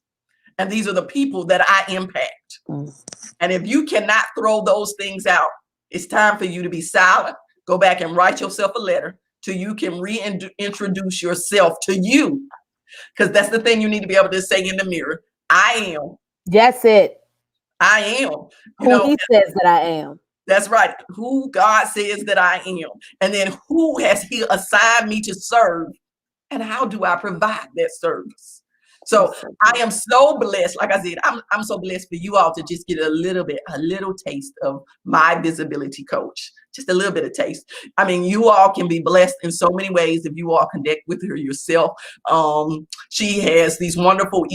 Speaker 1: And these are the people that I impact. And if you cannot throw those things out, it's time for you to be silent. Go back and write yourself a letter till you can reintroduce yourself to you. Because that's the thing you need to be able to say in the mirror. I am.
Speaker 2: That's it.
Speaker 1: I am.
Speaker 2: Who he says that I am.
Speaker 1: That's right. Who God says that I am. And then who has he assigned me to serve? And how do I provide that service? So I am so blessed. Like I said, I'm so blessed for you all to just get a little taste of my visibility coach. Just a little bit of taste. I mean, you all can be blessed in so many ways if you all connect with her yourself. She has these wonderful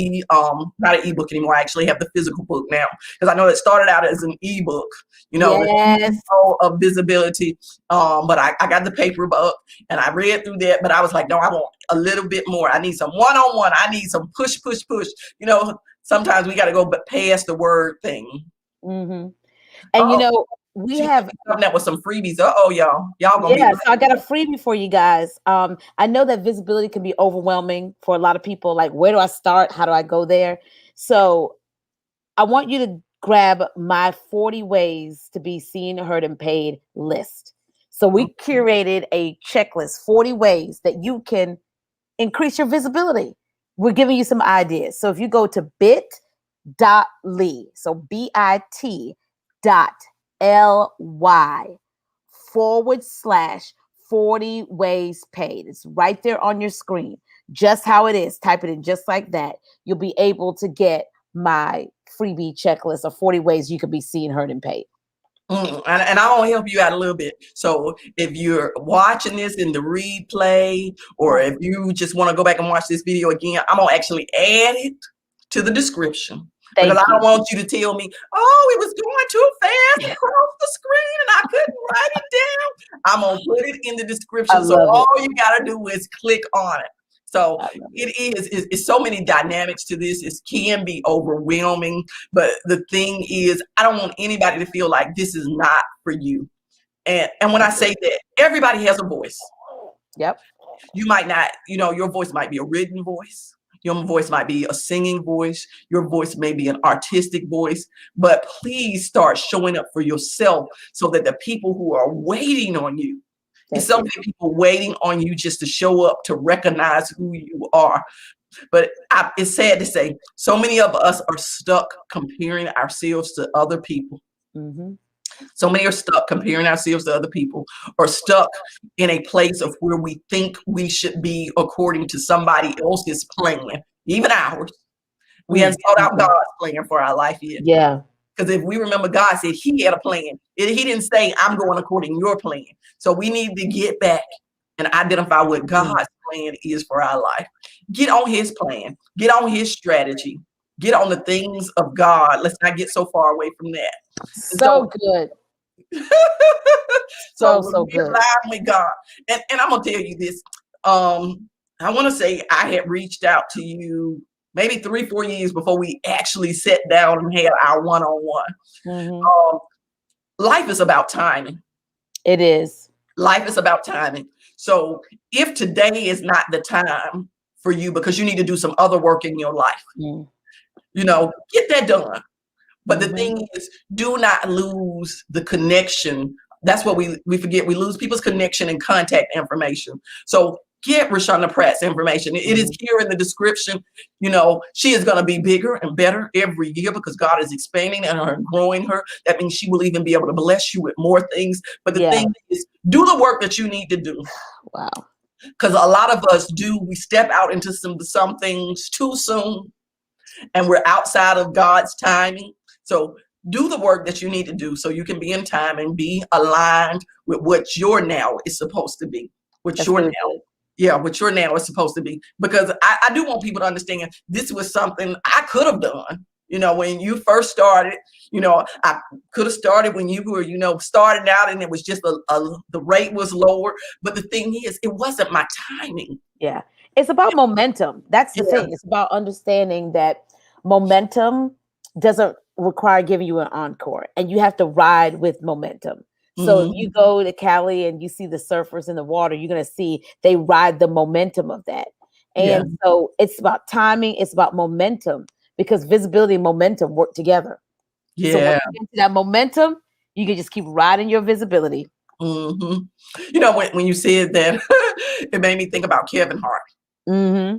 Speaker 1: not an ebook anymore. I actually have the physical book now because I know it started out as an ebook, of visibility. But I got the paper book and I read through that. But I was like, no, I want a little bit more. I need some one-on-one. I need some push. Sometimes we got to go past the word thing.
Speaker 2: And we have
Speaker 1: coming up with some freebies. Y'all gonna be
Speaker 2: so I got a freebie for you guys. I know that visibility can be overwhelming for a lot of people. Like, where do I start? How do I go there? So I want you to grab my 40 ways to be seen, heard, and paid list. So we curated a checklist, 40 ways that you can increase your visibility. We're giving you some ideas. So if you go to bit.ly, so bit.ly /40 ways paid. It's right there on your screen, just how it is. Type it in just like that. You'll be able to get my freebie checklist of 40 ways you could be seen, heard, and paid.
Speaker 1: And I want to help you out a little bit. So if you're watching this in the replay, or if you just want to go back and watch this video again, I'm going to actually add it to the description. Because I don't want you to tell me, it was going too fast across the screen and I couldn't write it down. I'm going to put it in the description. So all you got to do is click on it. So it's so many dynamics to this. It can be overwhelming. But the thing is, I don't want anybody to feel like this is not for you. And when I say that, everybody has a voice.
Speaker 2: Yep.
Speaker 1: You might not, your voice might be a written voice. Your voice might be a singing voice. Your voice may be an artistic voice, but please start showing up for yourself so that the people who are waiting on you, it's
Speaker 2: That's
Speaker 1: so
Speaker 2: it.
Speaker 1: many people waiting on you just to show up, to recognize who you are. But it's sad to say, so many of us are stuck comparing ourselves to other people.
Speaker 2: Mm-hmm.
Speaker 1: So many are stuck comparing ourselves to other people, or stuck in a place of where we think we should be according to somebody else's plan, even ours. We haven't sought out
Speaker 2: Mm-hmm.
Speaker 1: God's plan for our life yet.
Speaker 2: Yeah.
Speaker 1: Because if we remember, God said He had a plan. He didn't say, I'm going according to your plan. So we need to get back and identify what
Speaker 2: Mm.
Speaker 1: God's plan is for our life. Get on His plan, get on His strategy, get on the things of God. Let's not get so far away from that. And
Speaker 2: So good.
Speaker 1: so
Speaker 2: So,
Speaker 1: when
Speaker 2: so
Speaker 1: we
Speaker 2: good.
Speaker 1: align with God, and I'm gonna tell you this, I want to say I had reached out to you maybe 3-4 years before we actually sat down and had our one-on-one.
Speaker 2: Mm-hmm.
Speaker 1: Life is about timing.
Speaker 2: It is.
Speaker 1: Life is about timing. So if today is not the time for you because you need to do some other work in your life,
Speaker 2: Mm.
Speaker 1: get that done. But the
Speaker 2: Mm-hmm.
Speaker 1: thing is, do not lose the connection. That's what we forget. We lose people's connection and contact information. So get Roshanda Pratt's information. It is here in the description. She is going to be bigger and better every year because God is expanding and growing her. That means she will even be able to bless you with more things. But the
Speaker 2: Yeah.
Speaker 1: thing is, do the work that you need to do.
Speaker 2: Wow.
Speaker 1: Because a lot of us we step out into some things too soon, and we're outside of God's timing. So do the work that you need to do so you can be in time and be aligned with what your now is supposed to be. What
Speaker 2: That's
Speaker 1: your
Speaker 2: really
Speaker 1: now,
Speaker 2: good.
Speaker 1: yeah, what your now is supposed to be. Because I do want people to understand this was something I could have done. When you first started, I could have started when you were, starting out, and it was just the rate was lower. But the thing is, it wasn't my timing.
Speaker 2: Yeah. It's about momentum. That's the
Speaker 1: Yeah.
Speaker 2: thing. It's about understanding that momentum doesn't require giving you an encore, and you have to ride with momentum. So if you go to Cali and you see the surfers in the water, you're going to see they ride the momentum of that.
Speaker 1: Yeah.
Speaker 2: And so it's about timing, it's about momentum, because visibility and momentum work together. So
Speaker 1: Yeah.
Speaker 2: once you get to that momentum, you can just keep riding your visibility.
Speaker 1: When you said that, it made me think about Kevin Hart.
Speaker 2: Mm-hmm.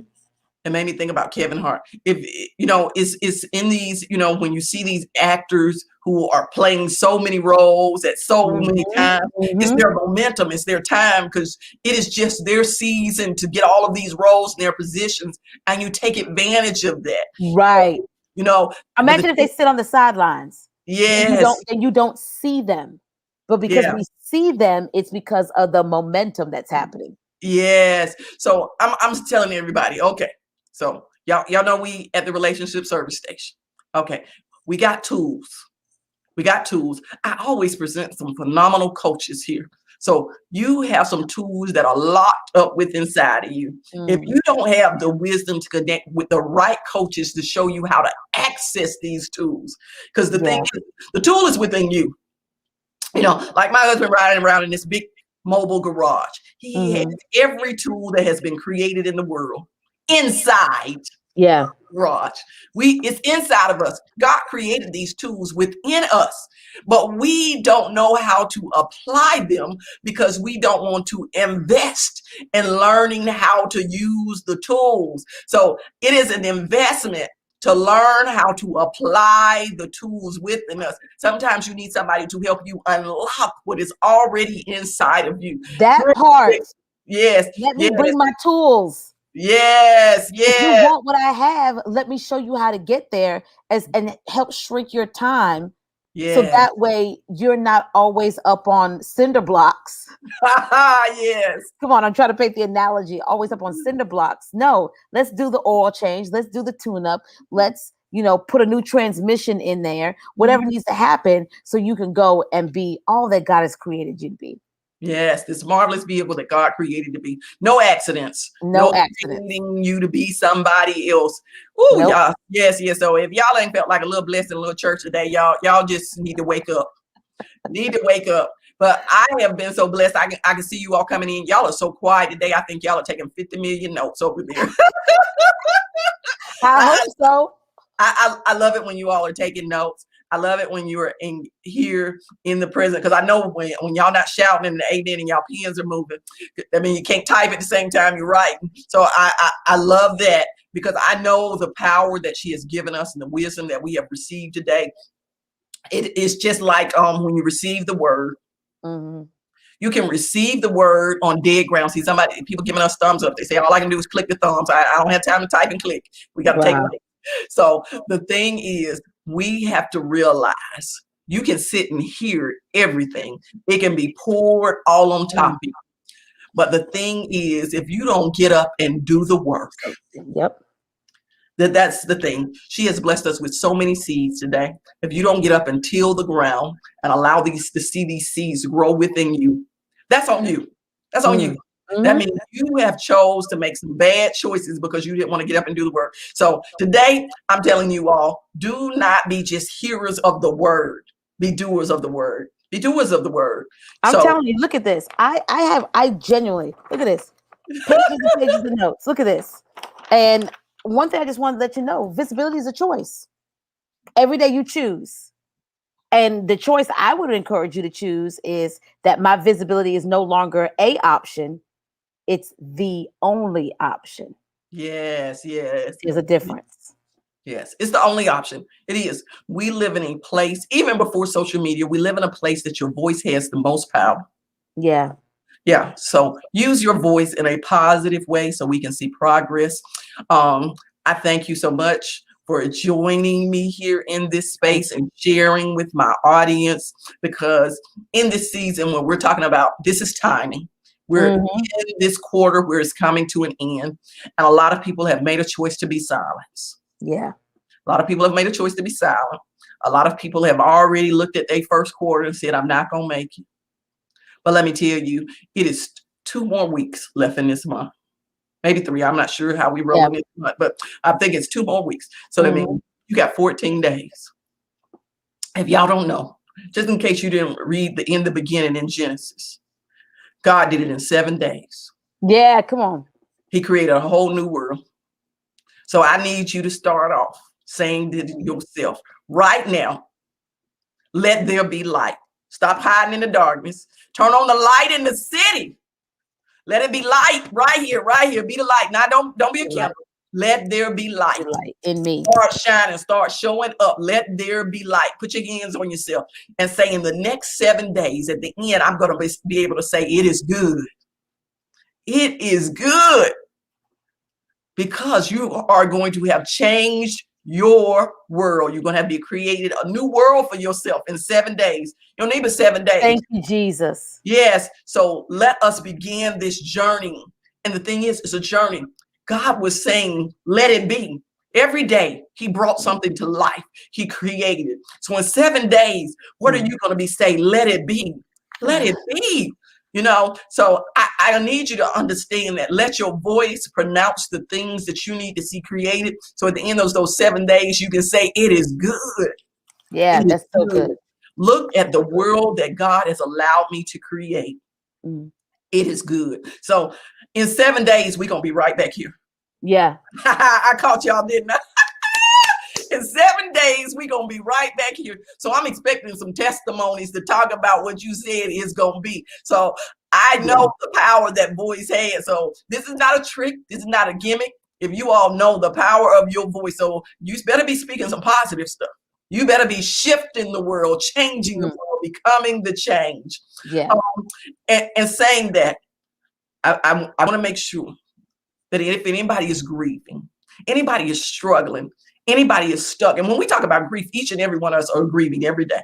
Speaker 1: It made me think about Kevin Hart. If it's in these, when you see these actors who are playing so many roles at so many times, it's their momentum, it's their time, because it is just their season to get all of these roles in their positions, and you take advantage of that.
Speaker 2: Right. Imagine if they sit on the sidelines.
Speaker 1: Yes.
Speaker 2: Then you don't see them. But because we see them, it's because of the momentum that's happening.
Speaker 1: Yes. So I'm telling everybody, okay. So y'all know we at the relationship service station. Okay. We got tools. I always present some phenomenal coaches here. So you have some tools that are locked up within inside of you. If you don't have the wisdom to connect with the right coaches to show you how to access these tools, because the thing is, the tool is within you. Like my husband riding around in this big mobile garage. He has every tool that has been created in the world inside.
Speaker 2: Yeah.
Speaker 1: Garage. It's inside of us. God created these tools within us, but we don't know how to apply them because we don't want to invest in learning how to use the tools. So it is an investment to learn how to apply the tools within us. Sometimes you need somebody to help you unlock what is already inside of you.
Speaker 2: That part.
Speaker 1: Yes.
Speaker 2: Let me bring my tools.
Speaker 1: Yes.
Speaker 2: If you want what I have, let me show you how to get there and help shrink your time.
Speaker 1: Yeah.
Speaker 2: So that way you're not always up on cinder blocks.
Speaker 1: Yes.
Speaker 2: Come on, I'm trying to paint the analogy. Always up on cinder blocks. No, let's do the oil change. Let's do the tune-up. Let's, put a new transmission in there. Whatever needs to happen so you can go and be all that God has created you to be.
Speaker 1: Yes, this marvelous vehicle that God created to be. No accidents.
Speaker 2: No accidents.
Speaker 1: Needing you to be somebody else. Ooh,
Speaker 2: Nope.
Speaker 1: y'all. Yes. So if y'all ain't felt like a little blessed in a little church today, y'all just need to wake up. Need to wake up. But I have been so blessed. I can see you all coming in. Y'all are so quiet today. I think y'all are taking 50 million notes over there.
Speaker 2: I hope
Speaker 1: I,
Speaker 2: so.
Speaker 1: I love it when you all are taking notes. I love it when you're in here in the present, because I know when y'all not shouting in the amen and y'all pens are moving, I mean, you can't type at the same time you're writing. So I love that, because I know the power that she has given us and the wisdom that we have received today. It is just like when you receive the word.
Speaker 2: Mm-hmm.
Speaker 1: You can receive the word on dead ground. See, people giving us thumbs up. They say, all I can do is click the thumbs. I don't have time to type and click. We got to take
Speaker 2: Wow.
Speaker 1: it. So the thing is, we have to realize you can sit and hear everything. It can be poured all on top of you. But the thing is, if you don't get up and do the work,
Speaker 2: Yep.
Speaker 1: that's the thing. She has blessed us with so many seeds today. If you don't get up and till the ground and allow to see these seeds grow within you, that's on you. That's on you.
Speaker 2: Mm-hmm.
Speaker 1: That means you have chose to make some bad choices because you didn't want to get up and do the work. So today, I'm telling you all, do not be just hearers of the word. Be doers of the word. Be doers of the word.
Speaker 2: I'm
Speaker 1: So
Speaker 2: telling you, look at this. I genuinely, look at this. Pages and pages of notes. Look at this. And one thing I just wanted to let you know, visibility is a choice. Every day you choose. And the choice I would encourage you to choose is that my visibility is no longer a option. It's the only option.
Speaker 1: yes.
Speaker 2: There's a difference.
Speaker 1: Yes, it's the only option. It is. We live in a place, even before social media, we live in a place that your voice has the most power.
Speaker 2: Yeah.
Speaker 1: Yeah. So use your voice in a positive way so we can see progress. I thank you so much for joining me here in this space and sharing with my audience, because in this season, when we're talking about, this is timing. We're in this quarter where it's coming to an end, and a lot of people have made a choice to be silent.
Speaker 2: Yeah.
Speaker 1: A lot of people have made a choice to be silent. A lot of people have already looked at their first quarter and said, I'm not going to make it. But let me tell you, it is 2 more weeks left in this month. Maybe 3. I'm not sure how we roll in this month, but I think it's 2 more weeks. So that means you got 14 days. If y'all don't know, just in case you didn't read the beginning in Genesis, God did it in 7 days.
Speaker 2: Yeah, come on.
Speaker 1: He created a whole new world. So I need you to start off saying to yourself right now, let there be light. Stop hiding in the darkness. Turn on the light in the city. Let it be light right here, right here. Be the light. Now don't be a candle. Let there be light.
Speaker 2: Light in me.
Speaker 1: Start shining, start showing up. Let there be light. Put your hands on yourself and say, in the next 7 days, at the end, I'm going to be able to say, it is good. It is good. Because you are going to have changed your world. You're going to have created a new world for yourself in 7 days. You don't need but 7 days.
Speaker 2: Thank you, Jesus.
Speaker 1: Yes. So let us begin this journey. And the thing is, it's a journey. God was saying, let it be. Every day he brought something to life. He created. So in 7 days, what are you going to be saying? Let it be. Let it be. So I need you to understand that. Let your voice pronounce the things that you need to see created. So at the end of those 7 days, you can say, it is good.
Speaker 2: Yeah, that's so good.
Speaker 1: Look at the world that God has allowed me to create. It is good. So in 7 days, we're going to be right back here.
Speaker 2: Yeah.
Speaker 1: I caught y'all, didn't I? In 7 days, we're going to be right back here. So I'm expecting some testimonies to talk about what you said is going to be. So I know the power that voice has. So this is not a trick. This is not a gimmick. If you all know the power of your voice, so you better be speaking some positive stuff. You better be shifting the world, changing the world, becoming the change.
Speaker 2: Yeah.
Speaker 1: And saying that, I want to make sure that if anybody is grieving, anybody is struggling, anybody is stuck. And when we talk about grief, each and every one of us are grieving every day.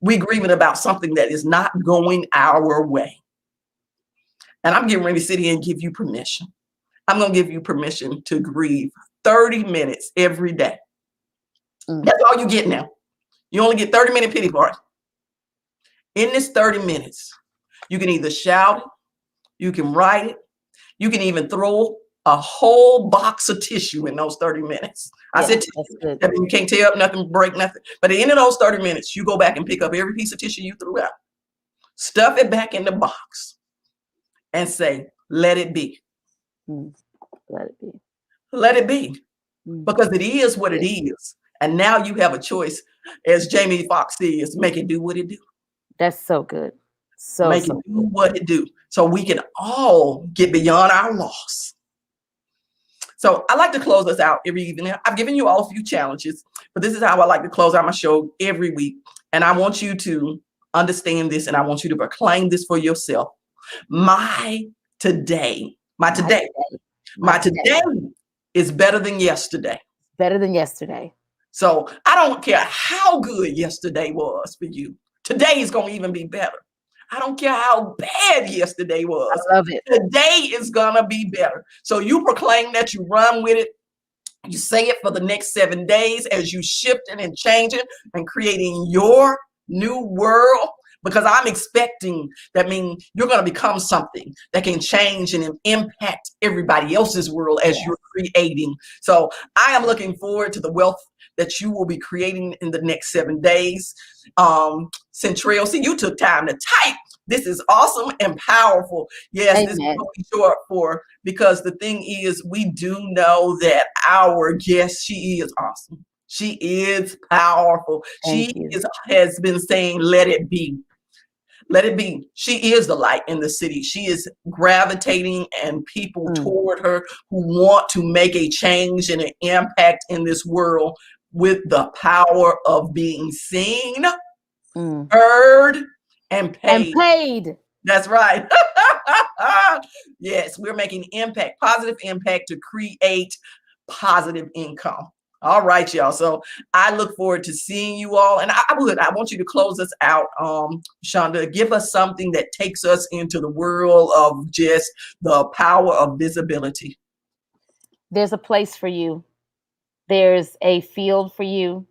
Speaker 1: We're grieving about something that is not going our way. And I'm getting ready to sit here and give you permission. I'm going to give you permission to grieve 30 minutes every day. That's all you get now. You only get 30-minute pity party. In this 30 minutes, you can either shout it, you can write it, you can even throw a whole box of tissue in those 30 minutes. I said tissue. I mean, you can't tear up nothing, break nothing. But at the end of those 30 minutes, you go back and pick up every piece of tissue you threw out. stuff it back in the box, and say, let it be.
Speaker 2: Mm. Let it be.
Speaker 1: Let it be.
Speaker 2: Mm.
Speaker 1: Because it is what it is. And now you have a choice. As Jamie Foxx says, make it do what it do.
Speaker 2: That's so good.
Speaker 1: Make it
Speaker 2: So
Speaker 1: do
Speaker 2: good.
Speaker 1: what it do. So we can all get beyond our loss. So I like to close us out every evening. I've given you all a few challenges, but this is how I like to close out my show every week. And I want you to understand this, and I want you to proclaim this for yourself. My today, my today, my today is better than yesterday.
Speaker 2: Better than yesterday.
Speaker 1: So I don't care how good yesterday was for you. Today is going to even be better. I don't care how bad yesterday was.
Speaker 2: I love it.
Speaker 1: Today is going to be better. So you proclaim that, you run with it. You say it for the next 7 days as you shifting and changing and creating your new world. Because I'm expecting that means you're going to become something that can change and impact everybody else's world as you're creating. So I am looking forward to the wealth that you will be creating in the next 7 days. Centrail, see, you took time to type. This is awesome and powerful. Yes, Amen. This is what we show up for, because the thing is, we do know that our guest, she is awesome. She is powerful. Has been saying, let it be. Let it be. She is the light in the city. She is gravitating and people toward her who want to make a change and an impact in this world with the power of being seen, heard, and paid. That's right. Yes, we're making impact, positive impact to create positive income. All right, y'all. So I look forward to seeing you all. And I want you to close us out. Roshanda, give us something that takes us into the world of just the power of visibility.
Speaker 2: There's a place for you. There's a field for you.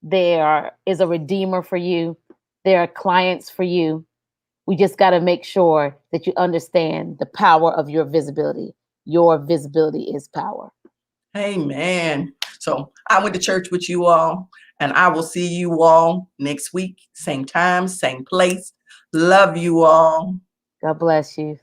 Speaker 2: There is a redeemer for you. There are clients for you. We just got to make sure that you understand the power of your visibility. Your visibility is power.
Speaker 1: Amen. So I went to church with you all, and I will see you all next week. Same time, same place. Love you all.
Speaker 2: God bless you.